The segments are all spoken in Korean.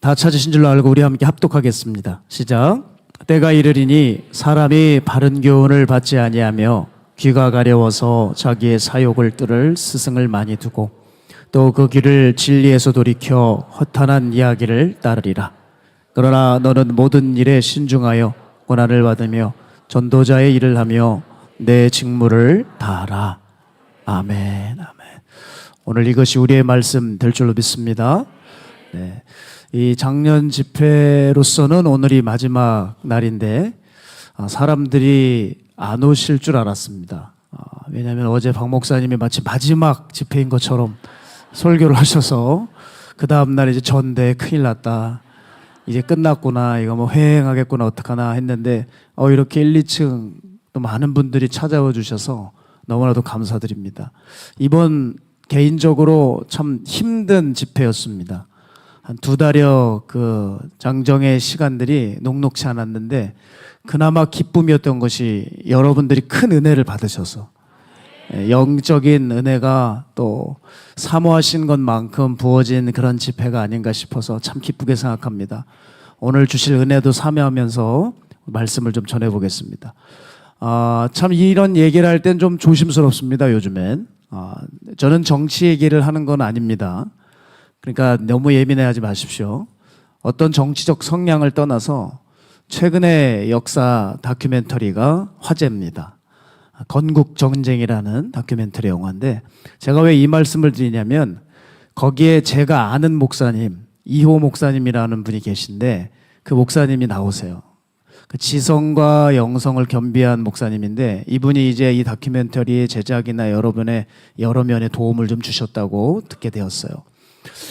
다 찾으신 줄로 알고 우리 함께 합독하겠습니다. 시작. 때가 이르리니 사람이 바른 교훈을 받지 아니하며 귀가 가려워서 자기의 사욕을 뚫을 스승을 많이 두고 또 그 길을 진리에서 돌이켜 허탄한 이야기를 따르리라. 그러나 너는 모든 일에 신중하여 고난을 받으며 전도자의 일을 하며 내 직무를 다하라. 아멘. 아멘. 오늘 이것이 우리의 말씀 될 줄로 믿습니다. 네. 이 작년 집회로서는 오늘이 마지막 날인데 사람들이 안 오실 줄 알았습니다. 왜냐하면 어제 박 목사님이 마치 마지막 집회인 것처럼 설교를 하셔서 그 다음날 이제 전대 큰일 났다. 이제 끝났구나. 이거 뭐 회행하겠구나. 어떡하나 했는데 이렇게 1, 2층 또 많은 분들이 찾아와 주셔서 너무나도 감사드립니다. 이번 개인적으로 참 힘든 집회였습니다. 한 2달여 그 장정의 시간들이 녹록치 않았는데 그나마 기쁨이었던 것이 여러분들이 큰 은혜를 받으셔서 영적인 은혜가 또 사모하신 것만큼 부어진 그런 집회가 아닌가 싶어서 참 기쁘게 생각합니다. 오늘 주실 은혜도 사모하면서 말씀을 좀 전해보겠습니다. 참 이런 얘기를 할 땐 좀 조심스럽습니다. 요즘엔 저는 정치 얘기를 하는 건 아닙니다. 그러니까 너무 예민해하지 마십시오. 어떤 정치적 성향을 떠나서 최근에 역사 다큐멘터리가 화제입니다. 건국전쟁이라는 다큐멘터리 영화인데 제가 왜 이 말씀을 드리냐면 거기에 제가 아는 목사님 이호 목사님이라는 분이 계신데 그 목사님이 나오세요. 그 지성과 영성을 겸비한 목사님인데 이분이 이제 이 다큐멘터리의 제작이나 여러분의 여러 면에 도움을 좀 주셨다고 듣게 되었어요.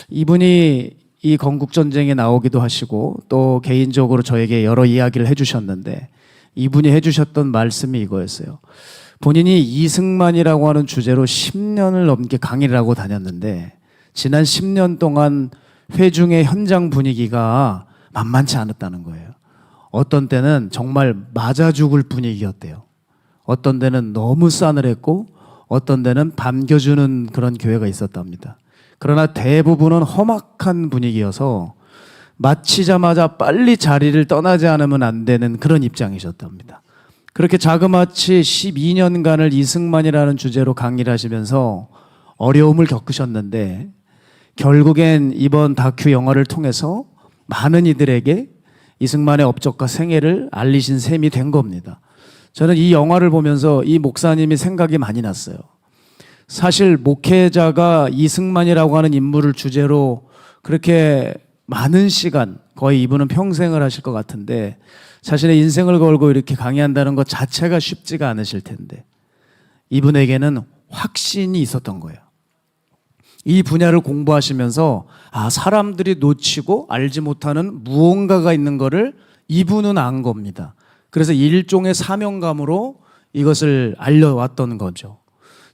이분이 이 건국전쟁에 나오기도 하시고 또 개인적으로 저에게 여러 이야기를 해주셨는데 이분이 해주셨던 말씀이 이거였어요. 본인이 이승만이라고 하는 주제로 10년을 넘게 강의를 하고 다녔는데 지난 10년 동안 회중의 현장 분위기가 만만치 않았다는 거예요. 어떤 때는 정말 맞아 죽을 분위기였대요. 어떤 때는 너무 싸늘했고 어떤 때는 반겨주는 그런 교회가 있었답니다. 그러나 대부분은 험악한 분위기여서 마치자마자 빨리 자리를 떠나지 않으면 안 되는 그런 입장이셨답니다. 그렇게 자그마치 12년간을 이승만이라는 주제로 강의를 하시면서 어려움을 겪으셨는데 결국엔 이번 다큐 영화를 통해서 많은 이들에게 이승만의 업적과 생애를 알리신 셈이 된 겁니다. 저는 이 영화를 보면서 이 목사님이 생각이 많이 났어요. 사실 목회자가 이승만이라고 하는 인물을 주제로 그렇게 많은 시간, 거의 이분은 평생을 하실 것 같은데 자신의 인생을 걸고 이렇게 강의한다는 것 자체가 쉽지가 않으실 텐데 이분에게는 확신이 있었던 거예요. 이 분야를 공부하시면서 사람들이 놓치고 알지 못하는 무언가가 있는 거를 이분은 안 겁니다. 그래서 일종의 사명감으로 이것을 알려왔던 거죠.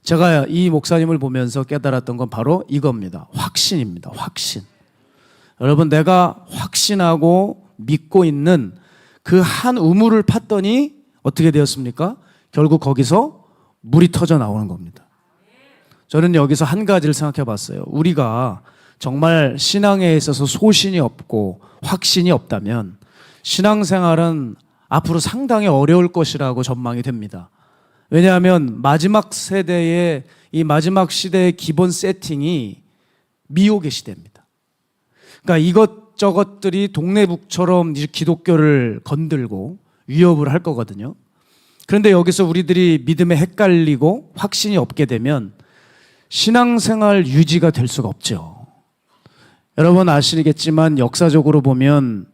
제가 이 목사님을 보면서 깨달았던 건 바로 이겁니다. 확신입니다. 확신. 여러분, 내가 확신하고 믿고 있는 그 한 우물을 팠더니 어떻게 되었습니까? 결국 거기서 물이 터져 나오는 겁니다. 저는 여기서 한 가지를 생각해 봤어요. 우리가 정말 신앙에 있어서 소신이 없고 확신이 없다면 신앙생활은 앞으로 상당히 어려울 것이라고 전망이 됩니다. 왜냐하면 마지막 세대의 이 마지막 시대의 기본 세팅이 미혹의 시대입니다. 그러니까 이것저것들이 동네북처럼 기독교를 건들고 위협을 할 거거든요. 그런데 여기서 우리들이 믿음에 헷갈리고 확신이 없게 되면 신앙생활 유지가 될 수가 없죠. 여러분 아시겠지만 역사적으로 보면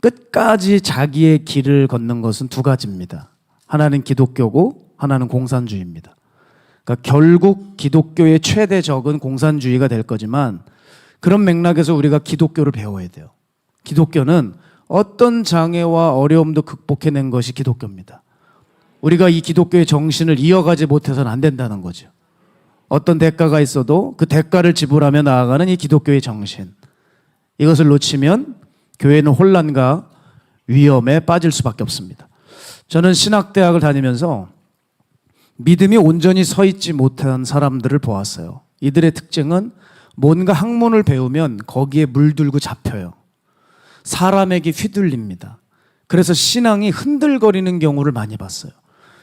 끝까지 자기의 길을 걷는 것은 두 가지입니다. 하나는 기독교고 하나는 공산주의입니다. 그러니까 결국 기독교의 최대 적은 공산주의가 될 거지만 그런 맥락에서 우리가 기독교를 배워야 돼요. 기독교는 어떤 장애와 어려움도 극복해낸 것이 기독교입니다. 우리가 이 기독교의 정신을 이어가지 못해서는 안 된다는 거죠. 어떤 대가가 있어도 그 대가를 지불하며 나아가는 이 기독교의 정신. 이것을 놓치면 교회는 혼란과 위험에 빠질 수밖에 없습니다. 저는 신학대학을 다니면서 믿음이 온전히 서 있지 못한 사람들을 보았어요. 이들의 특징은 뭔가 학문을 배우면 거기에 물들고 잡혀요. 사람에게 휘둘립니다. 그래서 신앙이 흔들거리는 경우를 많이 봤어요.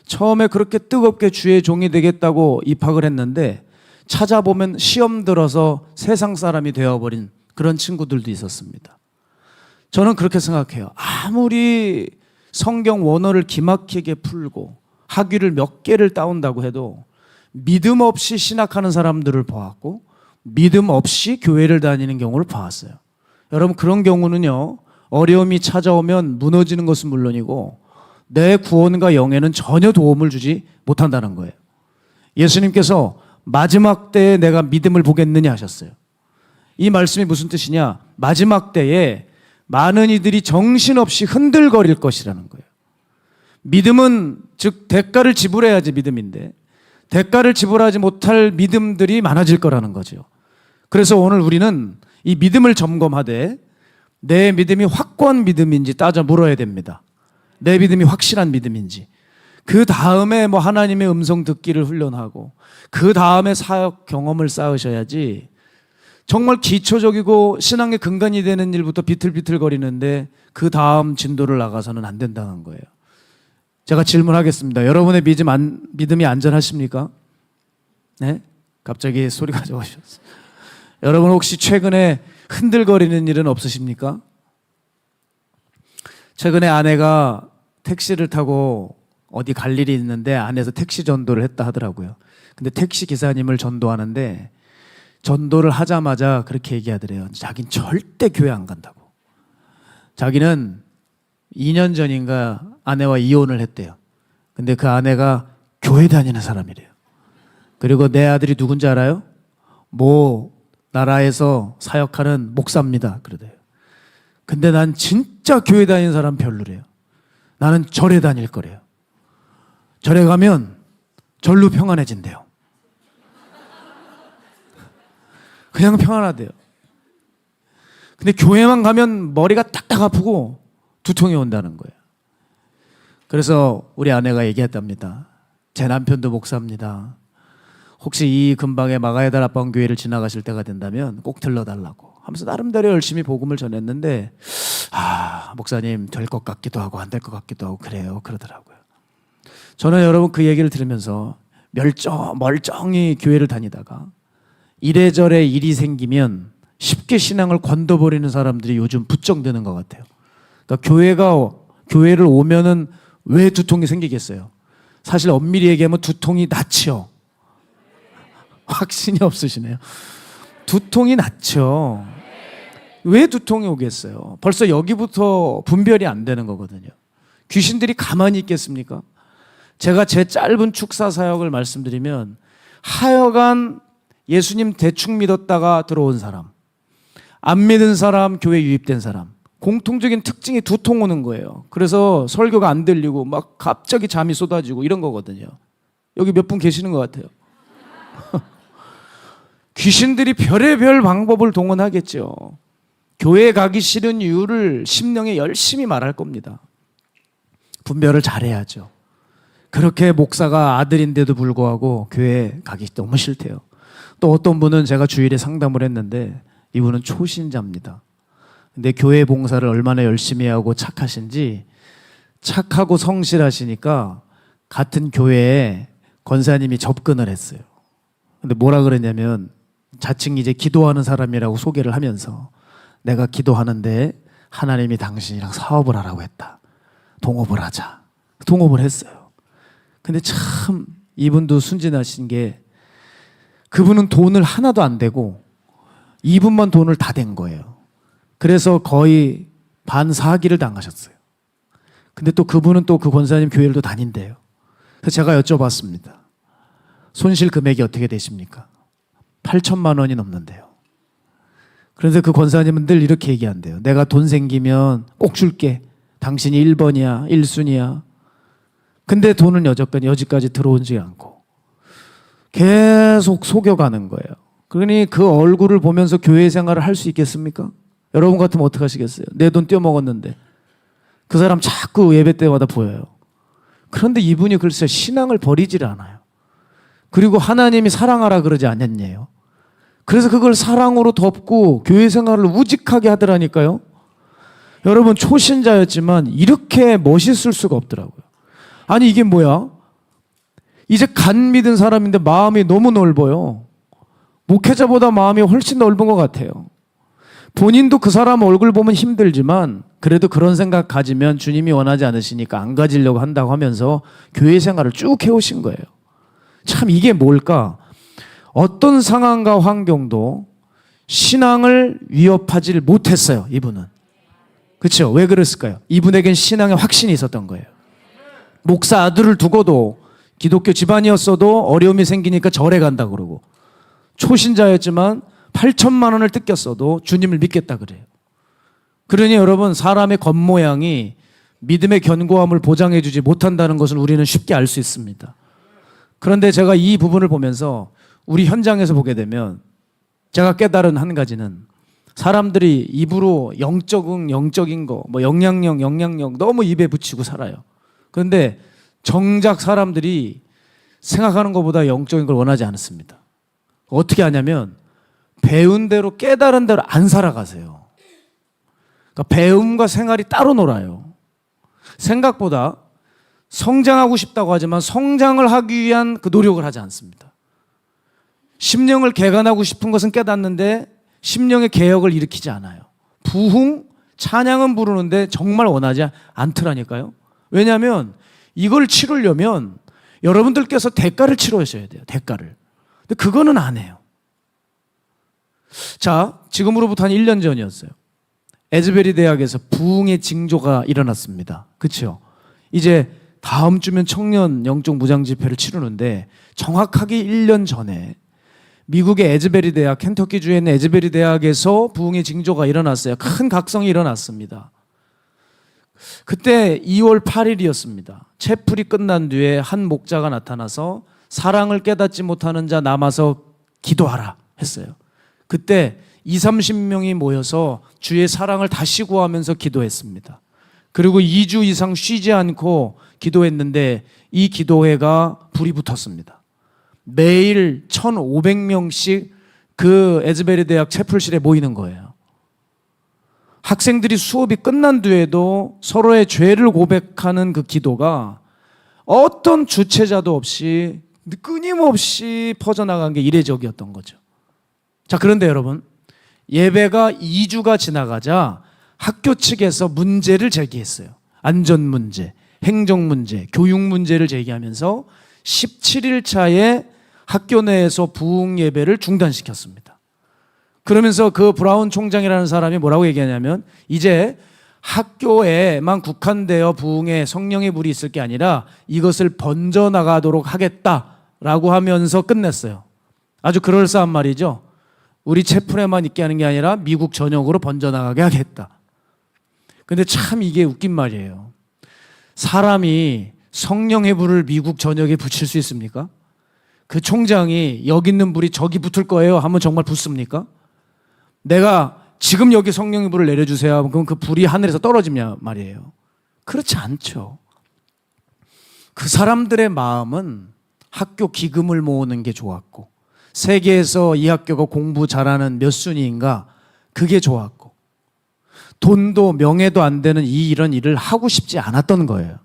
처음에 그렇게 뜨겁게 주의 종이 되겠다고 입학을 했는데 찾아보면 시험 들어서 세상 사람이 되어버린 그런 친구들도 있었습니다. 저는 그렇게 생각해요. 아무리 성경 원어를 기막히게 풀고 학위를 몇 개를 따온다고 해도 믿음 없이 신학하는 사람들을 보았고 믿음 없이 교회를 다니는 경우를 봐왔어요. 여러분, 그런 경우는요, 어려움이 찾아오면 무너지는 것은 물론이고 내 구원과 영에는 전혀 도움을 주지 못한다는 거예요. 예수님께서 마지막 때에 내가 믿음을 보겠느냐 하셨어요. 이 말씀이 무슨 뜻이냐? 마지막 때에 많은 이들이 정신없이 흔들거릴 것이라는 거예요. 믿음은 즉 대가를 지불해야지 믿음인데 대가를 지불하지 못할 믿음들이 많아질 거라는 거죠. 그래서 오늘 우리는 이 믿음을 점검하되 내 믿음이 확고한 믿음인지 따져 물어야 됩니다. 내 믿음이 확실한 믿음인지. 그 다음에 뭐 하나님의 음성 듣기를 훈련하고 그 다음에 사역 경험을 쌓으셔야지 정말 기초적이고 신앙의 근간이 되는 일부터 비틀비틀거리는데 그 다음 진도를 나가서는 안 된다는 거예요. 제가 질문하겠습니다. 여러분의 믿음이 안전하십니까? 네? 갑자기 소리가 좋으셨어요. 여러분 혹시 최근에 흔들거리는 일은 없으십니까? 최근에 아내가 택시를 타고 어디 갈 일이 있는데 안에서 택시 전도를 했다 하더라고요. 근데 택시 기사님을 전도하는데 전도를 하자마자 그렇게 얘기하더래요. 자기는 절대 교회 안 간다고. 자기는 2년 전인가 아내와 이혼을 했대요. 근데 그 아내가 교회 다니는 사람이래요. 그리고 내 아들이 누군지 알아요? 뭐 나라에서 사역하는 목사입니다. 그러대요. 근데 난 진짜 교회 다니는 사람 별로래요. 나는 절에 다닐 거래요. 절에 가면 절로 평안해진대요. 그냥 평안하대요. 근데 교회만 가면 머리가 딱딱 아프고 두통이 온다는 거예요. 그래서 우리 아내가 얘기했답니다. 제 남편도 목사입니다. 혹시 이 근방에 마가야달 앞방 교회를 지나가실 때가 된다면 꼭 들러달라고 하면서 나름대로 열심히 복음을 전했는데 목사님 될 것 같기도 하고 안 될 것 같기도 하고 그래요. 그러더라고요. 저는 여러분 그 얘기를 들으면서 멀쩡히 교회를 다니다가 이래저래 일이 생기면 쉽게 신앙을 건져버리는 사람들이 요즘 부쩍드는 것 같아요. 그러니까 교회를 오면은 왜 두통이 생기겠어요? 사실 엄밀히 얘기하면 두통이 낫죠. 확신이 없으시네요. 두통이 낫죠. 왜 두통이 오겠어요? 벌써 여기부터 분별이 안 되는 거거든요. 귀신들이 가만히 있겠습니까? 제가 제 짧은 축사 사역을 말씀드리면 하여간 예수님 대충 믿었다가 들어온 사람, 안 믿은 사람, 교회 유입된 사람, 공통적인 특징이 두통 오는 거예요. 그래서 설교가 안 들리고 막 갑자기 잠이 쏟아지고 이런 거거든요. 여기 몇 분 계시는 것 같아요. 귀신들이 별의별 방법을 동원하겠죠. 교회 가기 싫은 이유를 심령에 열심히 말할 겁니다. 분별을 잘해야죠. 그렇게 목사가 아들인데도 불구하고 교회 가기 너무 싫대요. 또 어떤 분은 제가 주일에 상담을 했는데 이분은 초신자입니다. 근데 교회 봉사를 얼마나 열심히 하고 착하신지 착하고 성실하시니까 같은 교회에 권사님이 접근을 했어요. 근데 뭐라 그랬냐면 자칭 이제 기도하는 사람이라고 소개를 하면서 내가 기도하는데 하나님이 당신이랑 사업을 하라고 했다. 동업을 하자. 동업을 했어요. 근데 참 이분도 순진하신 게 그분은 돈을 하나도 안 대고 이분만 돈을 다 댄 거예요. 그래서 거의 반사기를 당하셨어요. 근데 또 그분은 또 그 권사님 교회를 또 다닌대요. 그래서 제가 여쭤봤습니다. 손실 금액이 어떻게 되십니까? 8천만 원이 넘는데요. 그래서 그 권사님은 늘 이렇게 얘기한대요. 내가 돈 생기면 꼭 줄게. 당신이 1번이야, 1순위야. 근데 돈은 여지까지 들어오지 않고 계속 속여가는 거예요. 그러니 그 얼굴을 보면서 교회 생활을 할 수 있겠습니까? 여러분 같으면 어떻게 하시겠어요? 내 돈 떼어먹었는데 그 사람 자꾸 예배 때마다 보여요. 그런데 이분이 글쎄 신앙을 버리질 않아요. 그리고 하나님이 사랑하라 그러지 않았냐요. 그래서 그걸 사랑으로 덮고 교회 생활을 우직하게 하더라니까요. 여러분 초신자였지만 이렇게 멋있을 수가 없더라고요. 아니 이게 뭐야? 이제 간 믿은 사람인데 마음이 너무 넓어요. 목회자보다 마음이 훨씬 넓은 것 같아요. 본인도 그 사람 얼굴 보면 힘들지만 그래도 그런 생각 가지면 주님이 원하지 않으시니까 안 가지려고 한다고 하면서 교회 생활을 쭉 해오신 거예요. 참 이게 뭘까? 어떤 상황과 환경도 신앙을 위협하지 못했어요. 이분은. 그렇죠? 왜 그랬을까요? 이분에겐 신앙의 확신이 있었던 거예요. 목사 아들을 두고도 기독교 집안이었어도 어려움이 생기니까 절에 간다 그러고, 초신자였지만 8천만 원을 뜯겼어도 주님을 믿겠다 그래요. 그러니 여러분, 사람의 겉모양이 믿음의 견고함을 보장해 주지 못한다는 것을 우리는 쉽게 알 수 있습니다. 그런데 제가 이 부분을 보면서 우리 현장에서 보게 되면 제가 깨달은 한 가지는, 사람들이 입으로 영적인 거, 뭐 영양력 너무 입에 붙이고 살아요. 그런데 정작 사람들이 생각하는 것보다 영적인 걸 원하지 않습니다. 어떻게 하냐면 배운 대로 깨달은 대로 안 살아가세요. 그러니까 배움과 생활이 따로 놀아요. 생각보다 성장하고 싶다고 하지만 성장을 하기 위한 그 노력을 하지 않습니다. 심령을 개간하고 싶은 것은 깨닫는데 심령의 개혁을 일으키지 않아요. 부흥, 찬양은 부르는데 정말 원하지 않더라니까요. 왜냐하면 이걸 치르려면 여러분들께서 대가를 치러셔야 돼요. 대가를. 근데 그거는 안 해요. 자, 지금으로부터 한 1년 전이었어요. 에즈베리 대학에서 부흥의 징조가 일어났습니다. 그렇죠? 이제 다음 주면 청년 영적 무장 집회를 치르는데 정확하게 1년 전에 미국의 에즈베리 대학, 켄터키주에 있는 에즈베리 대학에서 부흥의 징조가 일어났어요. 큰 각성이 일어났습니다. 그때 2월 8일이었습니다. 채플이 끝난 뒤에 한 목자가 나타나서 사랑을 깨닫지 못하는 자 남아서 기도하라 했어요. 그때 20-30명이 모여서 주의 사랑을 다시 구하면서 기도했습니다. 그리고 2주 이상 쉬지 않고 기도했는데 이 기도회가 불이 붙었습니다. 매일 1,500명씩 그 에즈베리 대학 채플실에 모이는 거예요. 학생들이 수업이 끝난 뒤에도 서로의 죄를 고백하는 그 기도가 어떤 주체자도 없이 끊임없이 퍼져나간 게 이례적이었던 거죠. 자, 그런데 여러분, 예배가 2주가 지나가자 학교 측에서 문제를 제기했어요. 안전 문제, 행정 문제, 교육 문제를 제기하면서 17일 차에 학교 내에서 부흥 예배를 중단시켰습니다. 그러면서 그 브라운 총장이라는 사람이 뭐라고 얘기하냐면, 이제 학교에만 국한되어 부흥의 성령의 불이 있을 게 아니라 이것을 번져나가도록 하겠다라고 하면서 끝냈어요. 아주 그럴싸한 말이죠. 우리 채플에만 있게 하는 게 아니라 미국 전역으로 번져나가게 하겠다. 근데 참 이게 웃긴 말이에요. 사람이 성령의 불을 미국 전역에 붙일 수 있습니까? 그 총장이 여기 있는 불이 저기 붙을 거예요 하면 정말 붙습니까? 내가 지금 여기 성령의 불을 내려주세요. 그럼 그 불이 하늘에서 떨어지냐 말이에요. 그렇지 않죠. 그 사람들의 마음은 학교 기금을 모으는 게 좋았고, 세계에서 이 학교가 공부 잘하는 몇 순위인가 그게 좋았고, 돈도 명예도 안 되는 이런 일을 하고 싶지 않았던 거예요.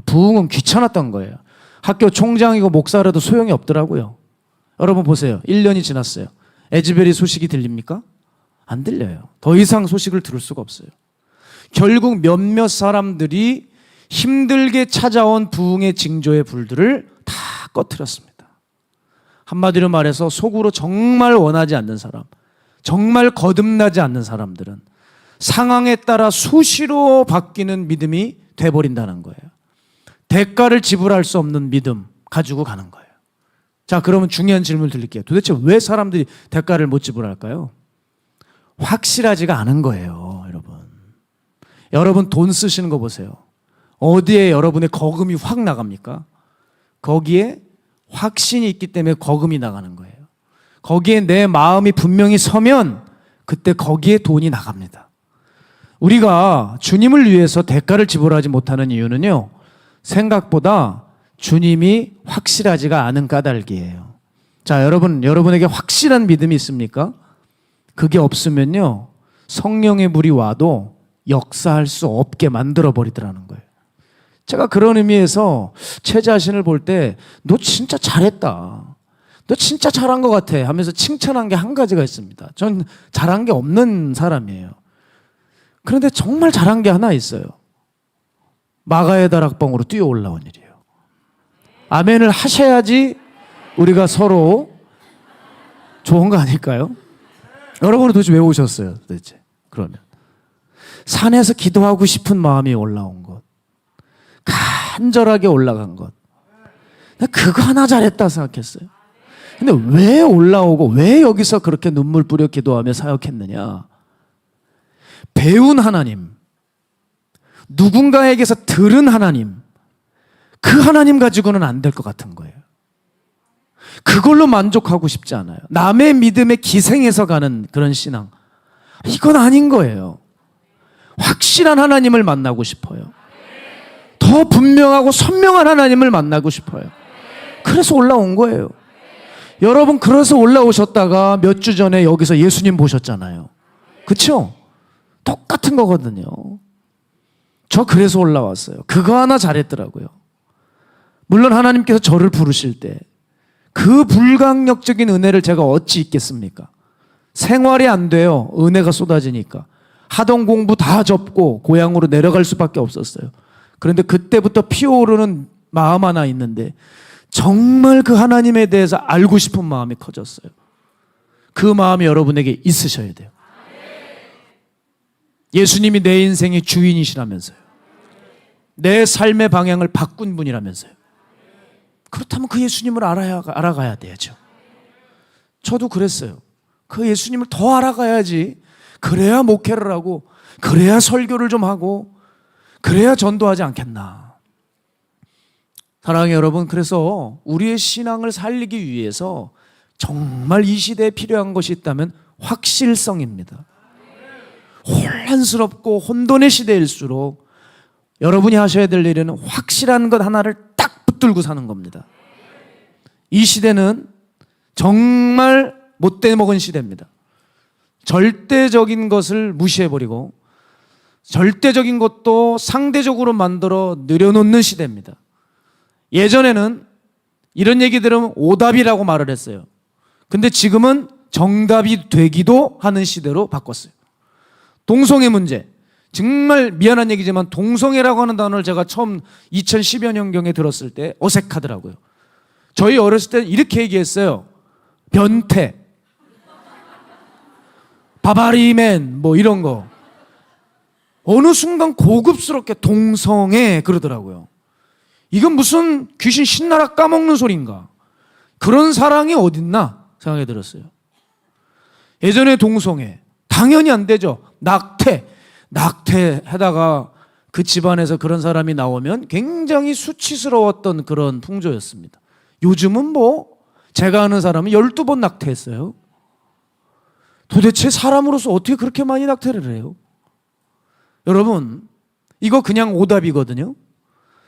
부흥은 귀찮았던 거예요. 학교 총장이고 목사라도 소용이 없더라고요. 여러분 보세요. 1년이 지났어요. 에즈베리 소식이 들립니까? 안 들려요. 더 이상 소식을 들을 수가 없어요. 결국 몇몇 사람들이 힘들게 찾아온 부흥의 징조의 불들을 다 꺼트렸습니다. 한마디로 말해서 속으로 정말 원하지 않는 사람, 정말 거듭나지 않는 사람들은 상황에 따라 수시로 바뀌는 믿음이 돼버린다는 거예요. 대가를 지불할 수 없는 믿음 가지고 가는 거예요. 자, 그러면 중요한 질문을 드릴게요. 도대체 왜 사람들이 대가를 못 지불할까요? 확실하지가 않은 거예요, 여러분. 여러분 돈 쓰시는 거 보세요. 어디에 여러분의 거금이 확 나갑니까? 거기에 확신이 있기 때문에 거금이 나가는 거예요. 거기에 내 마음이 분명히 서면 그때 거기에 돈이 나갑니다. 우리가 주님을 위해서 대가를 지불하지 못하는 이유는요, 생각보다 주님이 확실하지가 않은 까닭이에요. 자, 여러분에게 확실한 믿음이 있습니까? 그게 없으면요, 성령의 불이 와도 역사할 수 없게 만들어 버리더라는 거예요. 제가 그런 의미에서 제 자신을 볼 때 너 진짜 잘했다, 너 진짜 잘한 것 같아 하면서 칭찬한 게 한 가지가 있습니다. 전 잘한 게 없는 사람이에요. 그런데 정말 잘한 게 하나 있어요. 마가의 다락방으로 뛰어 올라온 일이에요. 아멘을 하셔야지 우리가 서로 좋은 거 아닐까요? 여러분은 도대체 왜 오셨어요? 도대체 그러면 산에서 기도하고 싶은 마음이 올라온 것, 간절하게 올라간 것, 그거 하나 잘했다 생각했어요. 근데 왜 올라오고 왜 여기서 그렇게 눈물 뿌려 기도하며 사역했느냐? 배운 하나님, 누군가에게서 들은 하나님, 그 하나님 가지고는 안 될 것 같은 거예요. 그걸로 만족하고 싶지 않아요. 남의 믿음에 기생해서 가는 그런 신앙, 이건 아닌 거예요. 확실한 하나님을 만나고 싶어요. 더 분명하고 선명한 하나님을 만나고 싶어요. 그래서 올라온 거예요. 여러분, 그래서 올라오셨다가 몇 주 전에 여기서 예수님 보셨잖아요. 그렇죠? 똑같은 거거든요. 저 그래서 올라왔어요. 그거 하나 잘했더라고요. 물론 하나님께서 저를 부르실 때 그 불강력적인 은혜를 제가 어찌 잊겠습니까? 생활이 안 돼요. 은혜가 쏟아지니까. 하던 공부 다 접고 고향으로 내려갈 수밖에 없었어요. 그런데 그때부터 피어오르는 마음 하나 있는데 정말 그 하나님에 대해서 알고 싶은 마음이 커졌어요. 그 마음이 여러분에게 있으셔야 돼요. 예수님이 내 인생의 주인이시라면서요. 내 삶의 방향을 바꾼 분이라면서요. 그렇다면 그 예수님을 알아가야 돼야죠. 저도 그랬어요. 그 예수님을 더 알아가야지. 그래야 목회를 하고, 그래야 설교를 좀 하고, 그래야 전도하지 않겠나. 사랑하는 여러분, 그래서 우리의 신앙을 살리기 위해서 정말 이 시대에 필요한 것이 있다면 확실성입니다. 혼란스럽고 혼돈의 시대일수록 여러분이 하셔야 될 일은 확실한 것 하나를 딱 붙들고 사는 겁니다. 이 시대는 정말 못돼 먹은 시대입니다. 절대적인 것을 무시해버리고 절대적인 것도 상대적으로 만들어 늘여놓는 시대입니다. 예전에는 이런 얘기 들으면 오답이라고 말을 했어요. 근데 지금은 정답이 되기도 하는 시대로 바꿨어요. 동성애 문제, 정말 미안한 얘기지만 동성애라고 하는 단어를 제가 처음 2010여 년경에 들었을 때 어색하더라고요. 저희 어렸을 때 이렇게 얘기했어요. 변태, 바바리맨 뭐 이런 거. 어느 순간 고급스럽게 동성애 그러더라고요. 이건 무슨 귀신 신나라 까먹는 소리인가. 그런 사랑이 어딨나 생각이 들었어요. 예전에 동성애 당연히 안 되죠. 낙태하다가 그 집안에서 그런 사람이 나오면 굉장히 수치스러웠던 그런 풍조였습니다. 요즘은 뭐 제가 아는 사람은 12번 낙태했어요. 도대체 사람으로서 어떻게 그렇게 많이 낙태를 해요? 여러분, 이거 그냥 오답이거든요.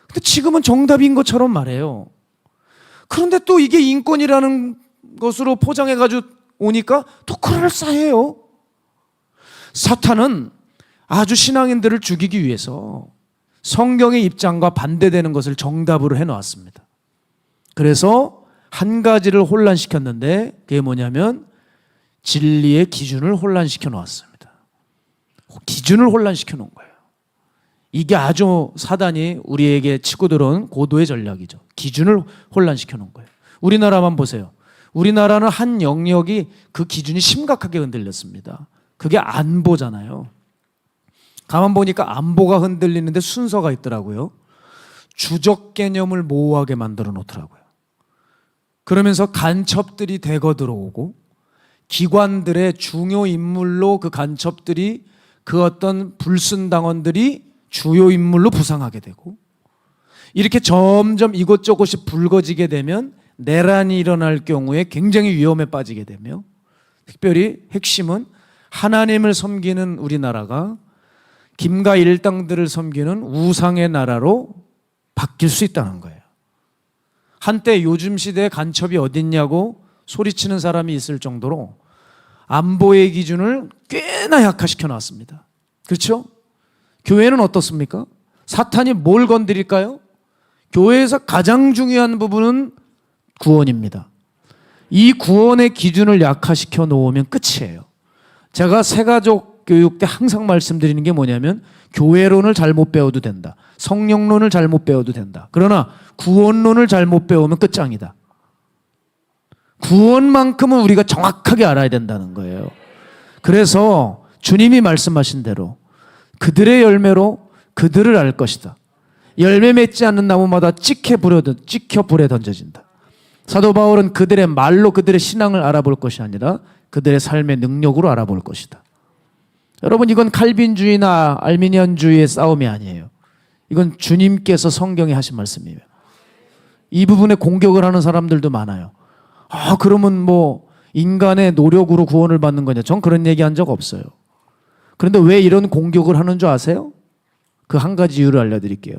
근데 지금은 정답인 것처럼 말해요. 그런데 또 이게 인권이라는 것으로 포장해가지고 오니까 또 그럴싸해요. 사탄은 아주 신앙인들을 죽이기 위해서 성경의 입장과 반대되는 것을 정답으로 해놓았습니다. 그래서 한 가지를 혼란시켰는데 그게 뭐냐면 진리의 기준을 혼란시켜 놓았습니다. 기준을 혼란시켜 놓은 거예요. 이게 아주 사단이 우리에게 치고 들어온 고도의 전략이죠. 기준을 혼란시켜 놓은 거예요. 우리나라만 보세요. 우리나라는 한 영역이 그 기준이 심각하게 흔들렸습니다. 그게 안보잖아요. 가만 보니까 안보가 흔들리는데 순서가 있더라고요. 주적 개념을 모호하게 만들어 놓더라고요. 그러면서 간첩들이 대거 들어오고 기관들의 중요 인물로 그 간첩들이 그 어떤 불순당원들이 주요 인물로 부상하게 되고 이렇게 점점 이곳저곳이 붉어지게 되면 내란이 일어날 경우에 굉장히 위험에 빠지게 되며 특별히 핵심은 하나님을 섬기는 우리나라가 김가 일당들을 섬기는 우상의 나라로 바뀔 수 있다는 거예요. 한때 요즘 시대에 간첩이 어딨냐고 소리치는 사람이 있을 정도로 안보의 기준을 꽤나 약화시켜 놨습니다. 그렇죠? 교회는 어떻습니까? 사탄이 뭘 건드릴까요? 교회에서 가장 중요한 부분은 구원입니다. 이 구원의 기준을 약화시켜 놓으면 끝이에요. 제가 새가족 교육 때 항상 말씀드리는 게 뭐냐면 교회론을 잘못 배워도 된다. 성령론을 잘못 배워도 된다. 그러나 구원론을 잘못 배우면 끝장이다. 구원만큼은 우리가 정확하게 알아야 된다는 거예요. 그래서 주님이 말씀하신 대로 그들의 열매로 그들을 알 것이다. 열매 맺지 않는 나무마다 찍혀 불에 던져진다. 사도 바울은 그들의 말로 그들의 신앙을 알아볼 것이 아니라 그들의 삶의 능력으로 알아볼 것이다. 여러분, 이건 칼빈주의나 알미니안주의의 싸움이 아니에요. 이건 주님께서 성경에 하신 말씀이에요. 이 부분에 공격을 하는 사람들도 많아요. 그러면 뭐 인간의 노력으로 구원을 받는 거냐? 전 그런 얘기한 적 없어요. 그런데 왜 이런 공격을 하는 줄 아세요? 그 한 가지 이유를 알려드릴게요.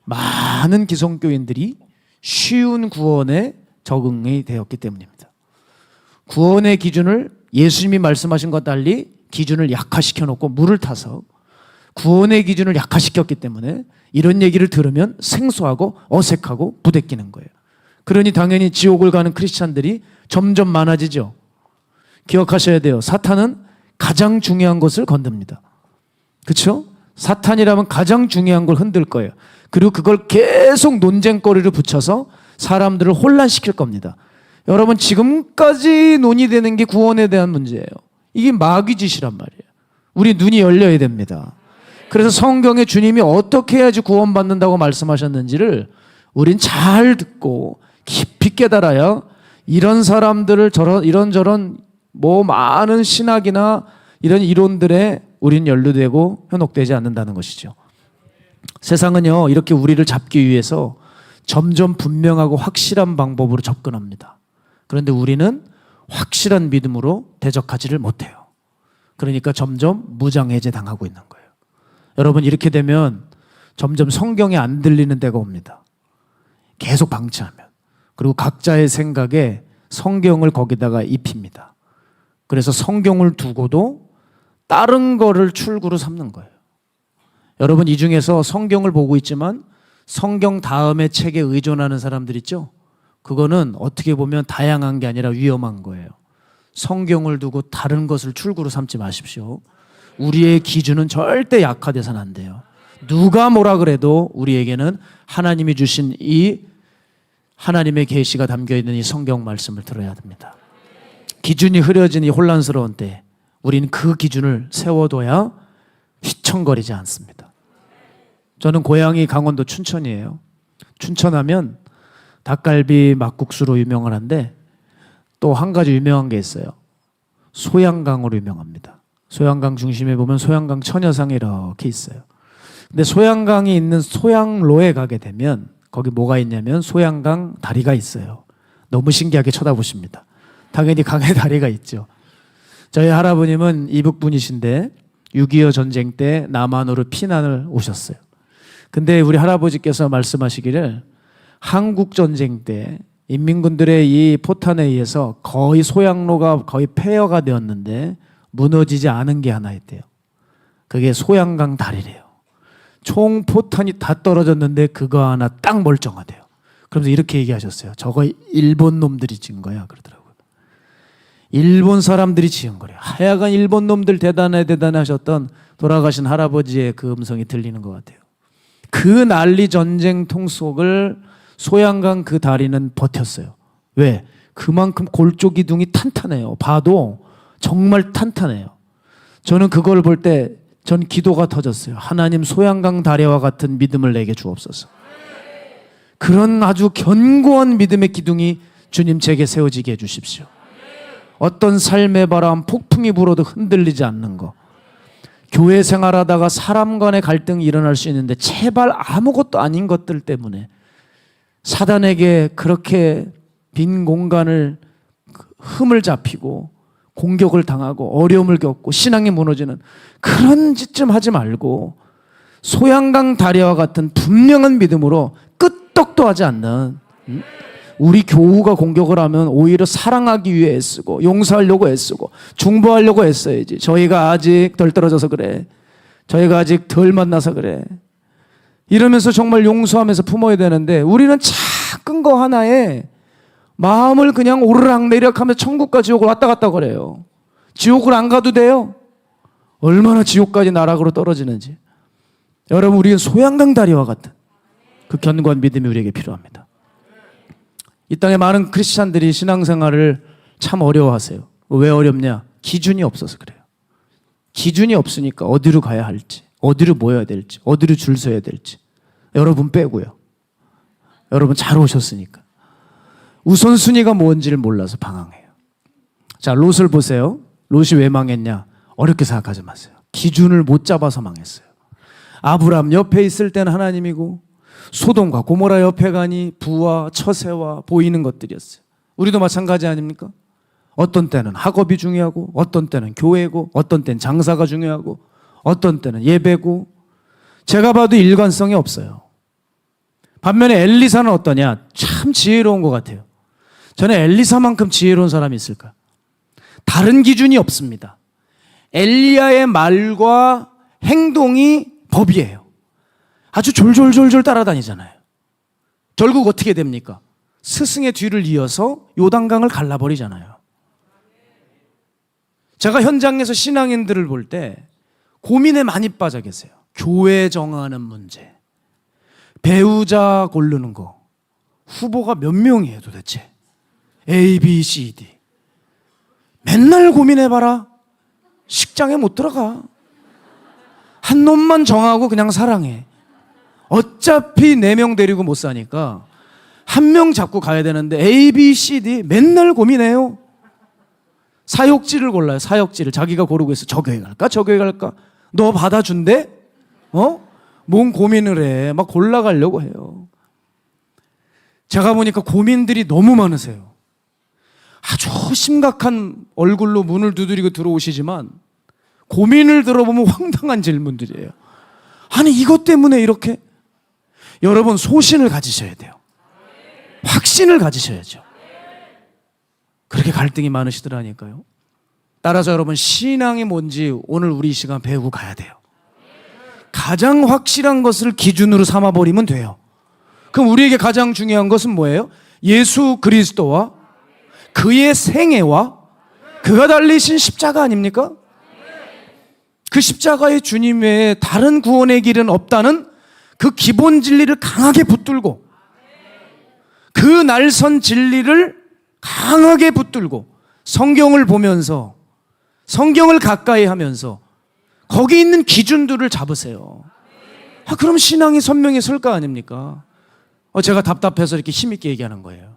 많은 기성교인들이 쉬운 구원에 적응이 되었기 때문입니다. 구원의 기준을 예수님이 말씀하신 것과 달리 기준을 약화시켜 놓고 물을 타서 구원의 기준을 약화시켰기 때문에 이런 얘기를 들으면 생소하고 어색하고 부대끼는 거예요. 그러니 당연히 지옥을 가는 크리스찬들이 점점 많아지죠. 기억하셔야 돼요. 사탄은 가장 중요한 것을 건듭니다. 그렇죠? 사탄이라면 가장 중요한 걸 흔들 거예요. 그리고 그걸 계속 논쟁거리를 붙여서 사람들을 혼란시킬 겁니다. 여러분, 지금까지 논의되는 게 구원에 대한 문제예요. 이게 마귀 짓이란 말이에요. 우리 눈이 열려야 됩니다. 그래서 성경에 주님이 어떻게 해야지 구원받는다고 말씀하셨는지를 우린 잘 듣고 깊이 깨달아야 이런 사람들을 이런저런 뭐 많은 신학이나 이런 이론들에 우린 연루되고 현혹되지 않는다는 것이죠. 세상은요, 이렇게 우리를 잡기 위해서 점점 분명하고 확실한 방법으로 접근합니다. 그런데 우리는 확실한 믿음으로 대적하지를 못해요. 그러니까 점점 무장해제 당하고 있는 거예요. 여러분, 이렇게 되면 점점 성경이 안 들리는 때가 옵니다. 계속 방치하면. 그리고 각자의 생각에 성경을 거기다가 입힙니다. 그래서 성경을 두고도 다른 거를 출구로 삼는 거예요. 여러분, 이 중에서 성경을 보고 있지만 성경 다음의 책에 의존하는 사람들 있죠? 그거는 어떻게 보면 다양한 게 아니라 위험한 거예요. 성경을 두고 다른 것을 출구로 삼지 마십시오. 우리의 기준은 절대 약화돼서는 안 돼요. 누가 뭐라 그래도 우리에게는 하나님이 주신 이 하나님의 계시가 담겨있는 이 성경 말씀을 들어야 됩니다. 기준이 흐려진 이 혼란스러운 때 우리는 그 기준을 세워둬야 휘청거리지 않습니다. 저는 고향이 강원도 춘천이에요. 춘천하면 닭갈비 막국수로 유명한데 또 한 가지 유명한 게 있어요. 소양강으로 유명합니다. 소양강 중심에 보면 소양강 천여상이 이렇게 있어요. 근데 소양강이 있는 소양로에 가게 되면 거기 뭐가 있냐면 소양강 다리가 있어요. 너무 신기하게 쳐다보십니다. 당연히 강에 다리가 있죠. 저희 할아버님은 이북분이신데 6.25 전쟁 때 남한으로 피난을 오셨어요. 근데 우리 할아버지께서 말씀하시기를 한국 전쟁 때 인민군들의 이 포탄에 의해서 거의 소양로가 거의 폐허가 되었는데 무너지지 않은 게 하나 있대요. 그게 소양강 다리래요. 총 포탄이 다 떨어졌는데 그거 하나 딱 멀쩡하대요. 그러면서 이렇게 얘기하셨어요. 저거 일본 놈들이 지은 거야 그러더라고요. 일본 사람들이 지은 거래요. 하여간 일본 놈들 대단해 하셨던 돌아가신 할아버지의 그 음성이 들리는 것 같아요. 그 난리 전쟁통 속을 소양강 그 다리는 버텼어요. 왜? 그만큼 골조 기둥이 탄탄해요. 봐도 정말 탄탄해요. 저는 그걸 볼 때 전 기도가 터졌어요. 하나님, 소양강 다리와 같은 믿음을 내게 주옵소서. 그런 아주 견고한 믿음의 기둥이 주님 제게 세워지게 해주십시오. 어떤 삶의 바람, 폭풍이 불어도 흔들리지 않는 거. 교회 생활하다가 사람 간의 갈등이 일어날 수 있는데 제발 아무것도 아닌 것들 때문에 사단에게 그렇게 빈 공간을 흠을 잡히고 공격을 당하고 어려움을 겪고 신앙이 무너지는 그런 짓 좀 하지 말고 소양강 다리와 같은 분명한 믿음으로 끄떡도 하지 않는, 우리 교우가 공격을 하면 오히려 사랑하기 위해 애쓰고 용서하려고 애쓰고 중보하려고 애써야지. 저희가 아직 덜 떨어져서 그래. 저희가 아직 덜 만나서 그래. 이러면서 정말 용서하면서 품어야 되는데 우리는 작은 거 하나에 마음을 그냥 오르락내리락 하면서 천국과 지옥을 왔다 갔다 그래요. 지옥을 안 가도 돼요. 얼마나 지옥까지 나락으로 떨어지는지. 여러분, 우리는 소양강 다리와 같은 그 견고한 믿음이 우리에게 필요합니다. 이 땅에 많은 크리스찬들이 신앙생활을 참 어려워하세요. 왜 어렵냐? 기준이 없어서 그래요. 기준이 없으니까 어디로 가야 할지, 어디로 모여야 될지, 어디로 줄 서야 될지. 여러분 빼고요. 여러분 잘 오셨으니까. 우선순위가 뭔지를 몰라서 방황해요. 자, 롯을 보세요. 롯이 왜 망했냐? 어렵게 생각하지 마세요. 기준을 못 잡아서 망했어요. 아브람 옆에 있을 때는 하나님이고 소돔과 고모라 옆에 가니 부와 처세와 보이는 것들이었어요. 우리도 마찬가지 아닙니까? 어떤 때는 학업이 중요하고 어떤 때는 교회고 어떤 때는 장사가 중요하고 어떤 때는 예배고 제가 봐도 일관성이 없어요. 반면에 엘리사는 어떠냐? 참 지혜로운 것 같아요. 저는 엘리사만큼 지혜로운 사람이 있을까? 다른 기준이 없습니다. 엘리야의 말과 행동이 법이에요. 아주 졸졸졸졸 따라다니잖아요. 결국 어떻게 됩니까? 스승의 뒤를 이어서 요단강을 갈라버리잖아요. 제가 현장에서 신앙인들을 볼 때 고민에 많이 빠져 계세요. 교회 정하는 문제, 배우자 고르는 거, 후보가 몇 명이에요 도대체? A, B, C, D. 맨날 고민해봐라. 식장에 못 들어가. 한 놈만 정하고 그냥 사랑해. 어차피 4명 데리고 못 사니까 한 명 잡고 가야 되는데 A, B, C, D 맨날 고민해요. 사역지를 골라요. 사역지를 자기가 고르고 있어. 저 교회 갈까? 저 교회 갈까? 너 받아준대? 뭔 고민을 해. 막 골라가려고 해요. 제가 보니까 고민들이 너무 많으세요. 아주 심각한 얼굴로 문을 두드리고 들어오시지만 고민을 들어보면 황당한 질문들이에요. 아니 이것 때문에 이렇게. 여러분 소신을 가지셔야 돼요. 확신을 가지셔야죠. 그렇게 갈등이 많으시더라니까요. 따라서 여러분 신앙이 뭔지 오늘 우리 이 시간 배우고 가야 돼요. 가장 확실한 것을 기준으로 삼아버리면 돼요. 그럼 우리에게 가장 중요한 것은 뭐예요? 예수 그리스도와 그의 생애와 그가 달리신 십자가 아닙니까? 그 십자가의 주님 외에 다른 구원의 길은 없다는 그 기본 진리를 강하게 붙들고 그 날선 진리를 강하게 붙들고 성경을 보면서 성경을 가까이 하면서 거기 있는 기준들을 잡으세요. 그럼 신앙이 선명히 설 거 아닙니까? 제가 답답해서 이렇게 힘있게 얘기하는 거예요.